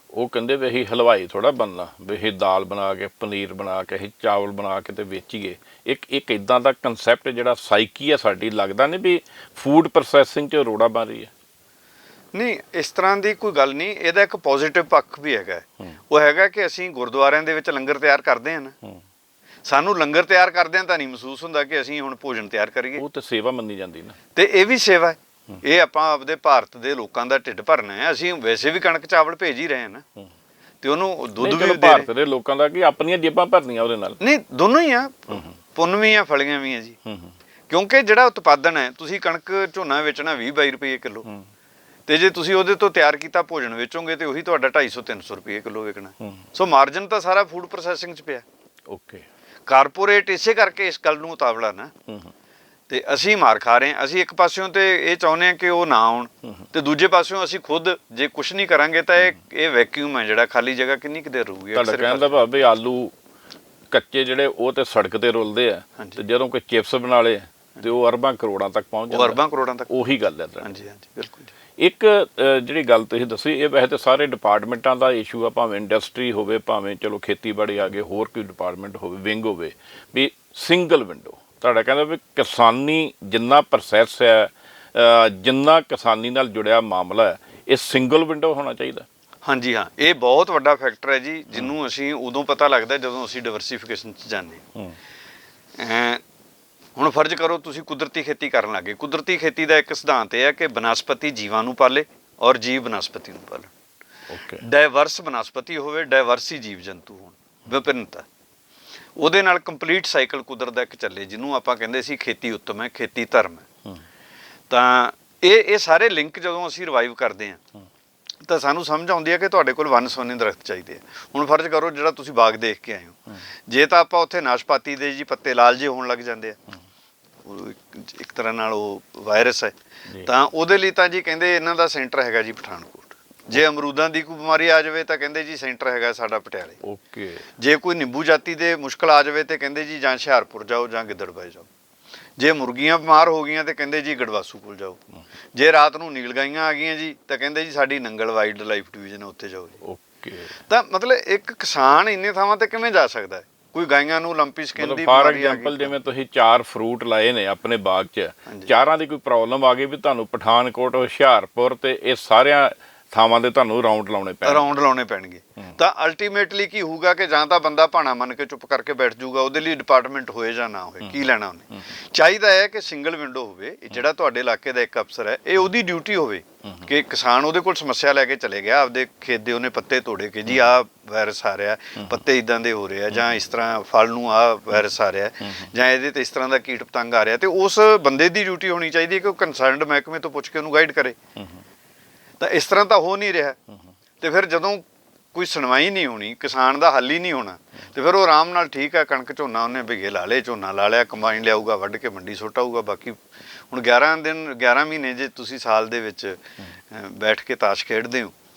ਉਹ ਕਹਿੰਦੇ ਵੀ ਅਸੀਂ ਹਲਵਾਈ ਥੋੜ੍ਹਾ ਬਣਨਾ, ਵੀ ਇਹ ਦਾਲ ਬਣਾ ਕੇ, ਪਨੀਰ ਬਣਾ ਕੇ, ਅਸੀਂ ਚਾਵਲ ਬਣਾ ਕੇ ਤੇ ਵੇਚੀਏ। ਇੱਕ ਇੱਦਾਂ ਦਾ ਕੰਸੈਪਟ ਜਿਹੜਾ ਸਾਈਕੀ ਆ ਸਾਡੀ, ਲੱਗਦਾ ਨਹੀਂ ਵੀ ਫੂਡ ਪ੍ਰੋਸੈਸਿੰਗ 'ਚ ਰੋੜਾ ਬਣ ਰਹੀ ਹੈ? ਨਹੀਂ, ਇਸ ਤਰ੍ਹਾਂ ਦੀ ਕੋਈ ਗੱਲ ਨਹੀਂ। ਇਹਦਾ ਇੱਕ ਪੋਜ਼ਿਟਿਵ ਪੱਖ ਵੀ ਹੈਗਾ, ਉਹ ਹੈਗਾ ਕਿ ਅਸੀਂ ਗੁਰਦੁਆਰਿਆਂ ਦੇ ਵਿੱਚ ਲੰਗਰ ਤਿਆਰ ਕਰਦੇ ਹਾਂ ਨਾ, ਸਾਨੂੰ ਲੰਗਰ ਤਿਆਰ ਕਰਦਿਆਂ ਤਾਂ ਨਹੀਂ ਮਹਿਸੂਸ ਹੁੰਦਾ ਕਿ ਅਸੀਂ ਹੁਣ ਭੋਜਨ ਤਿਆਰ ਕਰੀਏ। ਉਹ ਤਾਂ ਸੇਵਾ ਮੰਨੀ ਜਾਂਦੀ ਨਾ, ਤੇ ਇਹ ਵੀ ਸੇਵਾ ਹੈ। ਇਹ ਆਪਾਂ ਆਪਦੇ ਭਾਰਤ ਦੇ ਲੋਕਾਂ ਦਾ ਢਿੱਡ ਭਰਨਾ ਹੈ। ਅਸੀਂ ਵੈਸੇ ਵੀ ਕਣਕ ਚਾਵਲ ਭੇਜ ਹੀ ਰਹੇ ਹਾਂ ਨਾ, ਤੇ ਉਹਨੂੰ ਦੁੱਧ ਵੀ ਭਾਰਤ ਦੇ ਲੋਕਾਂ ਦਾ ਕੀ ਆਪਣੀਆਂ ਜੇਬਾਂ ਭਰਨੀਆਂ ਉਹਦੇ ਨਾਲ? ਨਹੀਂ, ਦੋਨੋਂ ਹੀ ਆ, ਪੁੰਨ ਵੀ ਆ, ਫਲੀਆਂ ਵੀ ਆ ਜੀ। ਕਿਉਂਕਿ ਜਿਹੜਾ ਉਤਪਾਦਨ ਹੈ, ਤੁਸੀਂ ਕਣਕ ਝੋਨਾ ਵੇਚਣਾ 20-22 ਰੁਪਏ ਕਿਲੋ, ਤੇ ਜੇ ਤੁਸੀਂ ਉਹਦੇ ਤੋਂ ਤਿਆਰ ਕੀਤਾ ਭੋਜਨ ਵੇਚੋਗੇ ਤੇ ਉਹੀ ਤੁਹਾਡਾ 250-300 ਰੁਪਏ ਕਿਲੋ ਵਿਕਣਾ। ਸੋ ਮਾਰਜਨ ਤਾਂ ਸਾਰਾ ਫੂਡ ਪ੍ਰੋਸੈਸਿੰਗ 'ਚ ਪਿਆ। ਓਕੇ, ਕਾਰਪੋਰੇਟ ਇਸੇ ਕਰਕੇ ਇਸ ਗੱਲ ਨੂੰ ਉਤਾਵਲਾ ਨਾ, ਤੇ ਅਸੀਂ ਮਾਰ ਖਾ ਰਹੇ ਹਾਂ। ਅਸੀਂ ਇੱਕ ਪਾਸਿਓਂ ਤੇ ਇਹ ਚਾਹੁੰਦੇ ਹਾਂ ਕਿ ਉਹ ਨਾ ਆਉਣ, ਤੇ ਦੂਜੇ ਪਾਸਿਓਂ ਅਸੀਂ ਖੁਦ ਜੇ ਕੁਝ ਨਹੀਂ ਕਰਾਂਗੇ ਤਾਂ ਇਹ ਵੈਕਿਊਮ ਹੈ ਜਿਹੜਾ, ਖਾਲੀ ਜਗ੍ਹਾ ਕਿੰਨੀ ਕੁ ਦੇਰ ਰਹੂਗੀ? ਤੁਹਾਡਾ ਕਹਿਣ ਦਾ ਭਾਵ ਵੀ ਆਲੂ ਕੱਚੇ ਜਿਹੜੇ ਉਹ ਤੇ ਸੜਕ ਤੇ ਰੁਲਦੇ ਆ, ਤੇ ਜਦੋਂ ਕੋਈ ਚਿਪਸ ਬਣਾ ਲਏ ਤੇ ਉਹ ਅਰਬਾਂ ਕਰੋੜਾਂ ਤੱਕ ਪਹੁੰਚ ਜਾਂਦਾ। ਅਰਬਾਂ ਕਰੋੜਾਂ ਤੱਕ, ਉਹੀ ਗੱਲ ਹੈ। ਹਾਂਜੀ ਹਾਂਜੀ, ਬਿਲਕੁਲ। ਇੱਕ ਜਿਹੜੀ ਗੱਲ ਤੁਸੀਂ ਦੱਸੀ, ਇਹ ਵੈਸੇ ਤਾਂ ਸਾਰੇ ਡਿਪਾਰਟਮੈਂਟਾਂ ਦਾ ਇਸ਼ੂ ਆ, ਭਾਵੇਂ ਇੰਡਸਟਰੀ ਹੋਵੇ, ਭਾਵੇਂ ਚਲੋ ਖੇਤੀਬਾੜੀ ਆ ਗਏ, ਹੋਰ ਕੋਈ ਡਿਪਾਰਟਮੈਂਟ ਹੋਵੇ, ਵਿੰਗ ਹੋਵੇ, ਵੀ ਸਿੰਗਲ ਵਿੰਡੋ। ਤੁਹਾਡਾ ਕਹਿੰਦਾ ਵੀ ਕਿਸਾਨੀ ਜਿੰਨਾ ਪ੍ਰੋਸੈਸ ਹੈ, ਜਿੰਨਾ ਕਿਸਾਨੀ ਨਾਲ ਜੁੜਿਆ ਮਾਮਲਾ ਹੈ, ਇਹ ਸਿੰਗਲ ਵਿੰਡੋ ਹੋਣਾ ਚਾਹੀਦਾ। ਹਾਂਜੀ ਹਾਂ, ਇਹ ਬਹੁਤ ਵੱਡਾ ਫੈਕਟਰ ਹੈ ਜੀ, ਜਿਹਨੂੰ ਅਸੀਂ ਉਦੋਂ ਪਤਾ ਲੱਗਦਾ ਜਦੋਂ ਅਸੀਂ ਡਿਵਰਸੀਫਿਕੇਸ਼ਨ 'ਚ ਜਾਂਦੇ ਹਾਂ। ਹੁਣ ਫਰਜ਼ ਕਰੋ ਤੁਸੀਂ ਕੁਦਰਤੀ ਖੇਤੀ ਕਰਨ ਲੱਗੇ। ਕੁਦਰਤੀ ਖੇਤੀ ਦਾ ਇੱਕ ਸਿਧਾਂਤ ਇਹ ਹੈ ਕਿ ਬਨਸਪਤੀ ਜੀਵਾਂ ਨੂੰ ਪਾਲੇ ਔਰ ਜੀਵ ਬਨਸਪਤੀ ਨੂੰ ਪਾਲਣ। ਡਾਇਵਰਸ ਬਨਸਪਤੀ ਹੋਵੇ, ਡਾਇਵਰਸ ਹੀ ਜੀਵ ਜੰਤੂ ਹੋਣ, ਵਿਭਿੰਨਤਾ। ਉਹਦੇ ਨਾਲ ਕੰਪਲੀਟ ਸਾਈਕਲ ਕੁਦਰਤ ਦਾ ਇੱਕ ਚੱਲੇ, ਜਿਹਨੂੰ ਆਪਾਂ ਕਹਿੰਦੇ ਸੀ ਖੇਤੀ ਉੱਤਮ ਹੈ, ਖੇਤੀ ਧਰਮ ਹੈ। ਤਾਂ ਇਹ ਸਾਰੇ ਲਿੰਕ ਜਦੋਂ ਅਸੀਂ ਰਿਵਾਈਵ ਕਰਦੇ ਹਾਂ, ਤਾਂ ਸਾਨੂੰ ਸਮਝ ਆਉਂਦੀ ਹੈ ਕਿ ਤੁਹਾਡੇ ਕੋਲ ਵੰਨ ਸੁਵੰਨੇ ਦਰਖਤ ਚਾਹੀਦੇ ਆ। ਹੁਣ ਫਰਜ਼ ਕਰੋ ਜਿਹੜਾ ਤੁਸੀਂ ਬਾਗ ਦੇਖ ਕੇ ਆਏ ਹੋ, ਜੇ ਤਾਂ ਆਪਾਂ ਉੱਥੇ ਨਾਸ਼ਪਾਤੀ ਦੇ ਜੀ ਪੱਤੇ ਲਾਲ ਜਿਹੇ ਹੋਣ ਲੱਗ ਜਾਂਦੇ ਆ, ਉਹ ਇੱਕ ਤਰ੍ਹਾਂ ਨਾਲ ਉਹ ਵਾਇਰਸ ਹੈ, ਤਾਂ ਉਹਦੇ ਲਈ ਤਾਂ ਜੀ ਕਹਿੰਦੇ ਇਹਨਾਂ ਦਾ ਸੈਂਟਰ ਹੈਗਾ ਜੀ ਪਠਾਨਕੋਟ। ਜੇ ਅਮਰੂਦਾਂ ਦੀ ਕੋਈ ਬਿਮਾਰੀ ਆ ਜਾਵੇ ਤਾਂ ਕਹਿੰਦੇ ਜੀ ਸੈਂਟਰ ਹੈਗਾ ਸਾਡਾ ਪਟਿਆਲੇ। ਓਕੇ। ਜੇ ਕੋਈ ਨਿੰਬੂ ਜਾਤੀ ਦੇ ਮੁਸ਼ਕਲ ਆ ਜਾਵੇ ਤੇ ਕਹਿੰਦੇ ਜੀ ਜਾਂ ਹੁਸ਼ਿਆਰਪੁਰ ਜਾਓ ਜਾਂ ਗਿੱਦੜਬਾਏ ਜਾਓ। ਜੇ ਮੁਰਗੀਆਂ ਬਿਮਾਰ ਹੋ ਗਈਆਂ ਤੇ ਕਹਿੰਦੇ ਜੀ ਗੜਵਾਸੂ ਕੋਲ ਜਾਓ। ਜੇ ਰਾਤ ਨੂੰ ਨੀਲ ਗਾਈਆਂ ਆ ਗਈਆਂ ਜੀ ਤਾਂ ਕਹਿੰਦੇ ਜੀ ਸਾਡੀ ਨੰਗਲ ਵਾਈਲਡ ਲਾਈਫ ਡਿਵੀਜ਼ਨ ਉੱਥੇ ਜਾਓ ਜੀ। ਓਕੇ। ਤਾਂ ਮਤਲਬ ਇੱਕ ਕਿਸਾਨ ਇੰਨੇ ਥਾਵਾਂ ਤੇ ਕਿਵੇਂ ਜਾ ਸਕਦਾ ਹੈ? ਕੋਈ ਗਾਈਆਂ ਨੂੰ ਲੰਪੀ ਸਕਿਨ ਦੀ ਫਾਰ ਬਿਮਾਰੀ ਆ ਐਗਜ਼ਾਮਪਲ ਗਈ, ਜਿਵੇਂ ਤੁਸੀਂ 4 ਫਰੂਟ ਲਾਏ ਨੇ ਆਪਣੇ ਬਾਗ 'ਚ, ਚਾਰਾਂ ਦੀ ਕੋਈ ਪ੍ਰੋਬਲਮ ਆ ਗਈ ਵੀ ਤੁਹਾਨੂੰ ਪਠਾਨਕੋਟ, ਹੁਸ਼ਿਆਰਪੁਰ ਤੇ ਇਹ ਸਾਰਿਆਂ ਥਾਵਾਂ ਦੇ ਤੁਹਾਨੂੰ ਰਾਉਂਡ ਲਾਉਣੇ ਪੈਣਗੇ। ਤਾਂ ਅਲਟੀਮੇਟਲੀ ਕੀ ਹੋਊਗਾ ਕਿ ਜਾਂ ਤਾਂ ਬੰਦਾ ਭਾਣਾ ਮੰਨ ਕੇ ਚੁੱਪ ਕਰਕੇ ਬੈਠ ਜਾਊਗਾ, ਉਹਦੇ ਲਈ ਡਿਪਾਰਟਮੈਂਟ ਹੋਏ ਜਾਂ ਨਾ ਹੋਏ, ਕੀ ਲੈਣਾ ਉਹਨੇ। ਚਾਹੀਦਾ ਹੈ ਕਿ ਸਿੰਗਲ ਵਿੰਡੋ ਹੋਵੇ, ਜਿਹੜਾ ਤੁਹਾਡੇ ਇਲਾਕੇ ਦਾ ਇੱਕ ਅਫਸਰ ਹੈ, ਇਹ ਉਹਦੀ ਡਿਊਟੀ ਹੋਵੇ ਕਿ ਕਿਸਾਨ ਉਹਦੇ ਕੋਲ ਸਮੱਸਿਆ ਲੈ ਕੇ ਚਲੇ ਗਿਆ, ਆਪਦੇ ਖੇਤ ਦੇ ਉਹਨੇ ਪੱਤੇ ਤੋੜੇ ਕਿ ਜੀ ਆਹ ਵਾਇਰਸ ਆ ਰਿਹਾ, ਪੱਤੇ ਇਦਾਂ ਦੇ ਹੋ ਰਹੇ ਆ, ਜਾਂ ਇਸ ਤਰ੍ਹਾਂ ਫਲ ਨੂੰ ਆਹ ਵਾਇਰਸ ਆ ਰਿਹਾ, ਜਾਂ ਇਹਦੇ ਤੇ ਇਸ ਤਰ੍ਹਾਂ ਦਾ ਕੀਟ ਪਤੰਗ ਆ ਰਿਹਾ, ਤੇ ਉਸ ਬੰਦੇ ਦੀ ਡਿਊਟੀ ਹੋਣੀ ਚਾਹੀਦੀ ਹੈ ਕਿ ਉਹ ਕੰਸਰਨਡ ਮਹਿਕਮੇ ਤੋਂ ਪੁੱਛ ਕੇ ਉਹਨੂੰ ਗਾਈਡ ਕਰੇ। ਤਾਂ ਇਸ ਤਰ੍ਹਾਂ ਤਾਂ ਹੋ ਨਹੀਂ ਰਿਹਾ, ਤੇ ਫਿਰ ਜਦੋਂ ਕੋਈ ਸੁਣਵਾਈ ਨਹੀਂ ਹੋਣੀ, ਕਿਸਾਨ ਦਾ ਹੱਲ ਹੀ ਨਹੀਂ ਹੋਣਾ, ਤੇ ਫਿਰ ਉਹ ਆਰਾਮ ਨਾਲ ਠੀਕ ਹੈ ਕਣਕ ਝੋਨਾ ਉਹਨੇ ਬਿਗੇ ਲਾ ਲਏ, ਝੋਨਾ ਲਾ ਲਿਆ, ਕੰਬਾਈਨ ਲਿਆਊਗਾ, ਵੱਢ ਕੇ ਮੰਡੀ ਸੁੱਟ ਆਊਗਾ। ਬਾਕੀ ਹੁਣ 11 ਮਹੀਨੇ ਜੇ ਤੁਸੀਂ ਸਾਲ ਦੇ ਵਿੱਚ ਬੈਠ ਕੇ ਤਾਸ਼ ਖੇਡਦੇ ਹੋ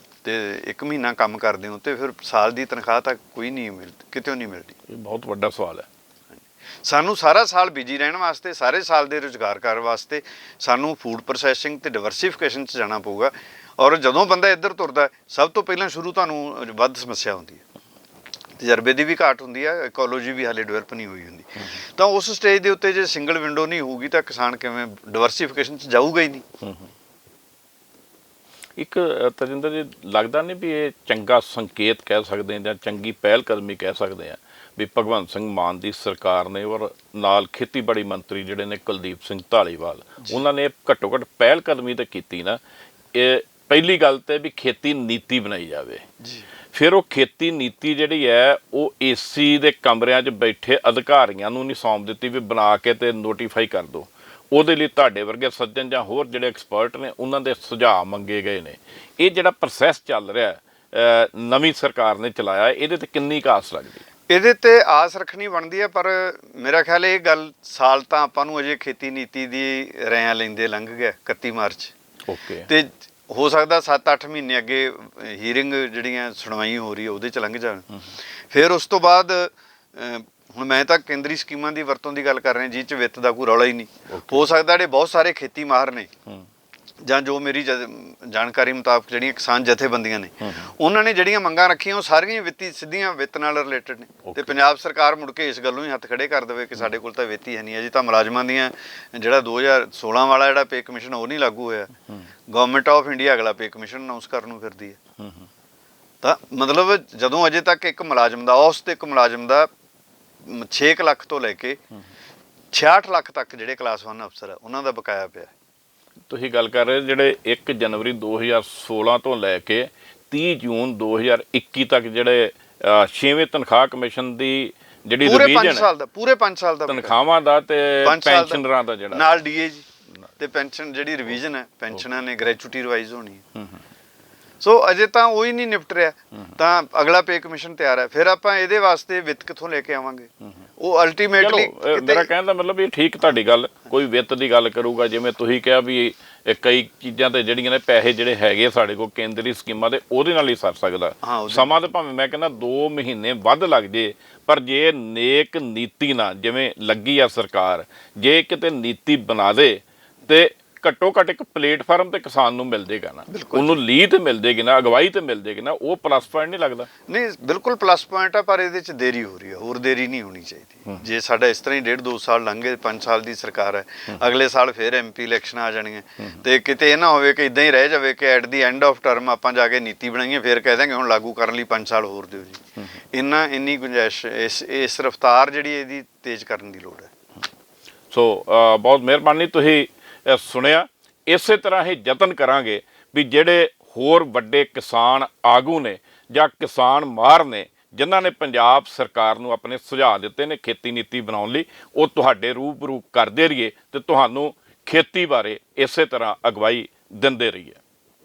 ਤੇ 1 ਮਹੀਨਾ ਕੰਮ ਕਰਦੇ ਹੋ, ਤੇ ਫਿਰ ਸਾਲ ਦੀ ਤਨਖਾਹ ਤਾਂ ਕੋਈ ਨਹੀਂ ਮਿਲਦੀ, ਕਿਤੋਂ ਨਹੀਂ ਮਿਲਦੀ। ਇਹ ਬਹੁਤ ਵੱਡਾ ਸਵਾਲ ਹੈ। ਸਾਨੂੰ ਸਾਰਾ ਸਾਲ ਬਿਜੀ ਰਹਿਣ ਵਾਸਤੇ, ਸਾਰੇ ਸਾਲ ਦੇ ਰੁਜ਼ਗਾਰ ਕਰਨ ਵਾਸਤੇ ਸਾਨੂੰ ਫੂਡ ਪ੍ਰੋਸੈਸਿੰਗ ਤੇ ਡਿਵਰਸੀਫਿਕੇਸ਼ਨ 'ਚ ਜਾਣਾ ਪਊਗਾ। ਔਰ ਜਦੋਂ ਬੰਦਾ ਇੱਧਰ ਤੁਰਦਾ, ਸਭ ਤੋਂ ਪਹਿਲਾਂ ਸ਼ੁਰੂ ਤੁਹਾਨੂੰ ਵੱਧ ਸਮੱਸਿਆ ਹੁੰਦੀ ਹੈ, ਤਜਰਬੇ ਦੀ ਵੀ ਘਾਟ ਹੁੰਦੀ ਹੈ, ਇਕੋਲੋਜੀ ਵੀ ਹਾਲੇ ਡਿਵੈਲਪ ਨਹੀਂ ਹੋਈ ਹੁੰਦੀ। ਤਾਂ ਉਸ ਸਟੇਜ ਦੇ ਉੱਤੇ ਜੇ ਸਿੰਗਲ ਵਿੰਡੋ ਨਹੀਂ ਹੋਊਗੀ ਤਾਂ ਕਿਸਾਨ ਕਿਵੇਂ ਡਿਵਰਸੀਫਿਕੇਸ਼ਨ 'ਚ ਜਾਊਗਾ ਹੀ ਨਹੀਂ। ਇੱਕ ਤਜਿੰਦਰ ਜੀ, ਲੱਗਦਾ ਨਹੀਂ ਵੀ ਇਹ ਚੰਗਾ ਸੰਕੇਤ ਕਹਿ ਸਕਦੇ ਹਾਂ ਜਾਂ ਚੰਗੀ ਪਹਿਲ ਕਦਮੀ ਕਹਿ ਸਕਦੇ ਹਾਂ ਵੀ ਭਗਵੰਤ ਸਿੰਘ ਮਾਨ ਦੀ ਸਰਕਾਰ ਨੇ ਔਰ ਨਾਲ ਖੇਤੀਬਾੜੀ ਮੰਤਰੀ ਜਿਹੜੇ ਨੇ ਕੁਲਦੀਪ ਸਿੰਘ ਧਾਲੀਵਾਲ, ਉਹਨਾਂ ਨੇ ਘੱਟੋ ਘੱਟ ਪਹਿਲ ਕਦਮੀ ਤਾਂ ਕੀਤੀ ਨਾ। ਇਹ ਪਹਿਲੀ ਗੱਲ ਤੇ ਵੀ ਖੇਤੀ ਨੀਤੀ ਬਣਾਈ ਜਾਵੇ, ਫਿਰ ਉਹ ਖੇਤੀ ਨੀਤੀ ਜਿਹੜੀ ਹੈ ਉਹ ਏਸੀ ਦੇ ਕਮਰਿਆਂ 'ਚ ਬੈਠੇ ਅਧਿਕਾਰੀਆਂ ਨੂੰ ਨਹੀਂ ਸੌਂਪ ਦਿੱਤੀ ਵੀ ਬਣਾ ਕੇ ਤੇ ਨੋਟੀਫਾਈ ਕਰ ਦਿਓ। ਉਹਦੇ ਲਈ ਤੁਹਾਡੇ ਵਰਗੇ ਸੱਜਣ ਜਾਂ ਹੋਰ ਜਿਹੜੇ ਐਕਸਪਰਟ ਨੇ ਉਹਨਾਂ ਦੇ ਸੁਝਾਅ ਮੰਗੇ ਗਏ ਨੇ। ਇਹ ਜਿਹੜਾ ਪ੍ਰੋਸੈਸ ਚੱਲ ਰਿਹਾ ਨਵੀਂ ਸਰਕਾਰ ਨੇ ਚਲਾਇਆ, ਇਹਦੇ ਤੇ ਕਿੰਨੀ ਕੁ ਆਸ ਲੱਗਦੀ ਹੈ? ਇਹਦੇ ਤੇ ਆਸ ਰੱਖਣੀ ਬਣਦੀ ਹੈ, ਪਰ ਮੇਰਾ ਖਿਆਲ ਇਹ ਗੱਲ ਸਾਲ ਤਾਂ ਆਪਾਂ ਨੂੰ ਅਜੇ ਖੇਤੀ ਨੀਤੀ ਦੀ ਰਿਆਂ ਲੈਂਦੇ ਲੰਘ ਗਿਆ 31 ਮਾਰਚ। ਓਕੇ। ਤੇ ਹੋ ਸਕਦਾ 7-8 ਮਹੀਨੇ ਅੱਗੇ ਹੀਅਰਿੰਗ ਜਿਹੜੀਆਂ ਸੁਣਵਾਈ ਹੋ ਰਹੀ ਹੈ ਉਹਦੇ 'ਚ ਲੰਘ ਜਾਣ। ਫਿਰ ਉਸ ਤੋਂ ਬਾਅਦ ਹੁਣ ਮੈਂ ਤਾਂ ਕੇਂਦਰੀ ਸਕੀਮਾਂ ਦੀ ਵਰਤੋਂ ਦੀ ਗੱਲ ਕਰ ਰਿਹਾ, ਜਿਹ 'ਚ ਵਿੱਤ ਦਾ ਕੋਈ ਰੌਲਾ ਹੀ ਨਹੀਂ। ਹੋ ਸਕਦਾ ਜਿਹੜੇ ਬਹੁਤ ਸਾਰੇ ਖੇਤੀ ਮਾਹਰ ਨੇ, ਜਾਂ ਜੋ ਮੇਰੀ ਜਾਣਕਾਰੀ ਮੁਤਾਬਕ ਜਿਹੜੀਆਂ ਕਿਸਾਨ ਜਥੇਬੰਦੀਆਂ ਨੇ, ਉਹਨਾਂ ਨੇ ਜਿਹੜੀਆਂ ਮੰਗਾਂ ਰੱਖੀਆਂ ਉਹ ਸਾਰੀਆਂ ਵਿੱਤੀ ਸਿੱਧੀਆਂ ਵਿੱਤ ਨਾਲ ਰਿਲੇਟਡ ਨੇ। ਤੇ ਪੰਜਾਬ ਸਰਕਾਰ ਮੁੜ ਕੇ ਇਸ ਗੱਲੋਂ ਹੀ ਹੱਥ ਖੜੇ ਕਰ ਦੇਵੇ ਕਿ ਸਾਡੇ ਕੋਲ ਤਾਂ ਵਿੱਤ ਹੀ ਹੈ ਨਹੀਂ। ਅਜੇ ਤਾਂ ਮੁਲਾਜ਼ਮਾਂ ਦੀਆਂ ਜਿਹੜਾ 2016 ਵਾਲਾ ਜਿਹੜਾ ਪੇ ਕਮਿਸ਼ਨ ਉਹ ਨਹੀਂ ਲਾਗੂ ਹੋਇਆ, ਗਵਰਨਮੈਂਟ ਆਫ ਇੰਡੀਆ ਅਗਲਾ ਪੇ ਕਮਿਸ਼ਨ ਅਨਾਉਂਸ ਕਰਨ ਨੂੰ ਫਿਰਦੀ ਹੈ। ਤਾਂ ਮਤਲਬ ਜਦੋਂ ਅਜੇ ਤੱਕ ਇੱਕ ਮੁਲਾਜ਼ਮ ਦਾ ਔਸਤ ਇੱਕ ਮੁਲਾਜ਼ਮ ਦਾ 6 ਲੱਖ ਤੋਂ ਲੈ ਕੇ 66 ਲੱਖ ਤੱਕ ਜਿਹੜੇ ਕਲਾਸ 1 ਅਫਸਰ ਆ ਉਹਨਾਂ ਦਾ ਬਕਾਇਆ ਪਿਆ। ਤੁਸੀਂ ਗੱਲ ਕਰ ਰਹੇ ਜਿਹੜੇ 1 ਜਨਵਰੀ 2016 ਤੋਂ ਲੈ ਕੇ 30 ਜੂਨ 2021 ਤੱਕ ਜਿਹੜੇ 6ਵੇਂ ਤਨਖਾਹ ਕਮਿਸ਼ਨ ਦੀ ਜਿਹੜੀ ਰਿਵੀਜ਼ਨ ਹੈ, ਪੂਰੇ 5 ਸਾਲ ਦਾ ਤਨਖਾਹਾਂ ਦਾ ਤੇ ਪੈਨਸ਼ਨਰਾਂ ਦਾ ਜਿਹੜਾ ਨਾਲ ਡੀਏ ਜੀ ਤੇ ਪੈਨਸ਼ਨ ਜਿਹੜੀ ਰਿਵੀਜ਼ਨ ਹੈ, ਪੈਨਸ਼ਨਾਂ ਨੇ ਗ੍ਰੈਚੁਇਟੀ ਰਿਵਾਈਜ਼ ਹੋਣੀ ਹੈ। ਸੋ ਅਜੇ ਤਾਂ ਉਹ ਹੀ ਨਹੀਂ ਨਿਪਟ ਰਿਹਾ, ਤਾਂ ਅਗਲਾ ਪੇ ਕਮਿਸ਼ਨ ਤਿਆਰ ਹੈ। ਫਿਰ ਆਪਾਂ ਇਹਦੇ ਵਾਸਤੇ ਵਿੱਤ ਕਿੱਥੋਂ ਲੈ ਕੇ ਆਵਾਂਗੇ? ਉਹ ਅਲਟੀਮੇਟਲੀ ਮੇਰਾ ਕਹਿਣ ਦਾ ਮਤਲਬ ਇਹ ਠੀਕ ਤੁਹਾਡੀ ਗੱਲ, ਕੋਈ ਵਿੱਤ ਦੀ ਗੱਲ ਕਰੂਗਾ, ਜਿਵੇਂ ਤੁਸੀਂ ਕਿਹਾ ਵੀ ਕਈ ਚੀਜ਼ਾਂ ਤੇ ਜਿਹੜੀਆਂ ਨੇ ਪੈਸੇ ਜਿਹੜੇ ਹੈਗੇ ਸਾਡੇ ਕੋਲ ਕੇਂਦਰੀ ਸਕੀਮਾਂ ਦੇ, ਉਹਦੇ ਨਾਲ ਹੀ ਸਰ ਸਕਦਾ। ਸਮਾਂ ਤਾਂ ਭਾਵੇਂ ਮੈਂ ਕਹਿੰਦਾ 2 ਮਹੀਨੇ ਵੱਧ ਲੱਗ ਜੇ, ਪਰ ਜੇ ਨੇਕ ਨੀਤੀ ਨਾਲ ਜਿਵੇਂ ਲੱਗੀ ਆ ਸਰਕਾਰ, ਜੇ ਕਿਤੇ ਨੀਤੀ ਬਣਾ ਦੇ ਤੇ ਘੱਟੋ ਘੱਟ ਇੱਕ ਪਲੇਟਫਾਰਮ ਤੇ ਕਿਸਾਨ ਨੂੰ ਮਿਲ ਜੇਗਾ ਨਾ, ਉਹਨੂੰ ਲੀਹ ਤੇ ਮਿਲ ਜੇਗੀ ਨਾ, ਅਗਵਾਈ ਤੇ ਮਿਲ ਜੇਗੀ ਨਾ, ਉਹ ਪਲੱਸ ਪੁਆਇੰਟ ਨਹੀਂ ਲੱਗਦਾ? ਨਹੀਂ, ਬਿਲਕੁਲ ਪਲੱਸ ਪੁਆਇੰਟ ਆ, ਪਰ ਇਹਦੇ 'ਚ ਦੇਰੀ ਹੋ ਰਹੀ ਹੈ, ਹੋਰ ਦੇਰੀ ਨਹੀਂ ਹੋਣੀ ਚਾਹੀਦੀ। ਜੇ ਸਾਡਾ ਇਸ ਤਰ੍ਹਾਂ ਹੀ 1.5-2 ਸਾਲ ਲੰਘੇ, 5 ਸਾਲ ਦੀ ਸਰਕਾਰ ਹੈ, ਅਗਲੇ ਸਾਲ ਫਿਰ MP ਇਲੈਕਸ਼ਨ ਆ ਜਾਣੀਆਂ, ਤੇ ਕਿਤੇ ਇਹ ਨਾ ਹੋਵੇ ਕਿ ਇਦਾਂ ਹੀ ਰਹਿ ਜਾਵੇ ਕਿ at the end of term ਆਪਾਂ ਜਾ ਕੇ ਨੀਤੀ ਬਣਾਈਏ, ਫਿਰ ਕਹਿ ਦਾਂਗੇ ਹੁਣ ਲਾਗੂ ਕਰਨ ਲਈ 5 ਸਾਲ ਹੋਰ ਦਿਓ ਜੀ। ਇੰਨੀ ਗੁੰਜਾਇਸ਼ ਇਸ ਰਫਤਾਰ ਜਿਹੜੀ ਇਹਦੀ ਤੇਜ਼ ਕਰਨ ਦੀ ਲੋੜ ਹੈ। ਸੋ ਬਹੁਤ ਮਿਹਰਬਾਨੀ, ਤੁਸੀਂ ਸੁਣਿਆ। ਇਸੇ ਤਰ੍ਹਾਂ ਹੀ ਯਤਨ ਕਰਾਂਗੇ ਵੀ ਜਿਹੜੇ ਹੋਰ ਵੱਡੇ ਕਿਸਾਨ ਆਗੂ ਨੇ ਜਾਂ ਕਿਸਾਨ ਮਾਹਰ ਨੇ ਜਿਨ੍ਹਾਂ ਨੇ ਪੰਜਾਬ ਸਰਕਾਰ ਨੂੰ ਆਪਣੇ ਸੁਝਾਅ ਦਿੱਤੇ ਨੇ ਖੇਤੀ ਨੀਤੀ ਬਣਾਉਣ ਲਈ, ਉਹ ਤੁਹਾਡੇ ਰੂਬਰੂ ਕਰਦੇ ਰਹੀਏ ਤੇ ਤੁਹਾਨੂੰ ਖੇਤੀ ਬਾਰੇ ਇਸੇ ਤਰ੍ਹਾਂ ਅਗਵਾਈ ਦਿੰਦੇ ਰਹੀਏ।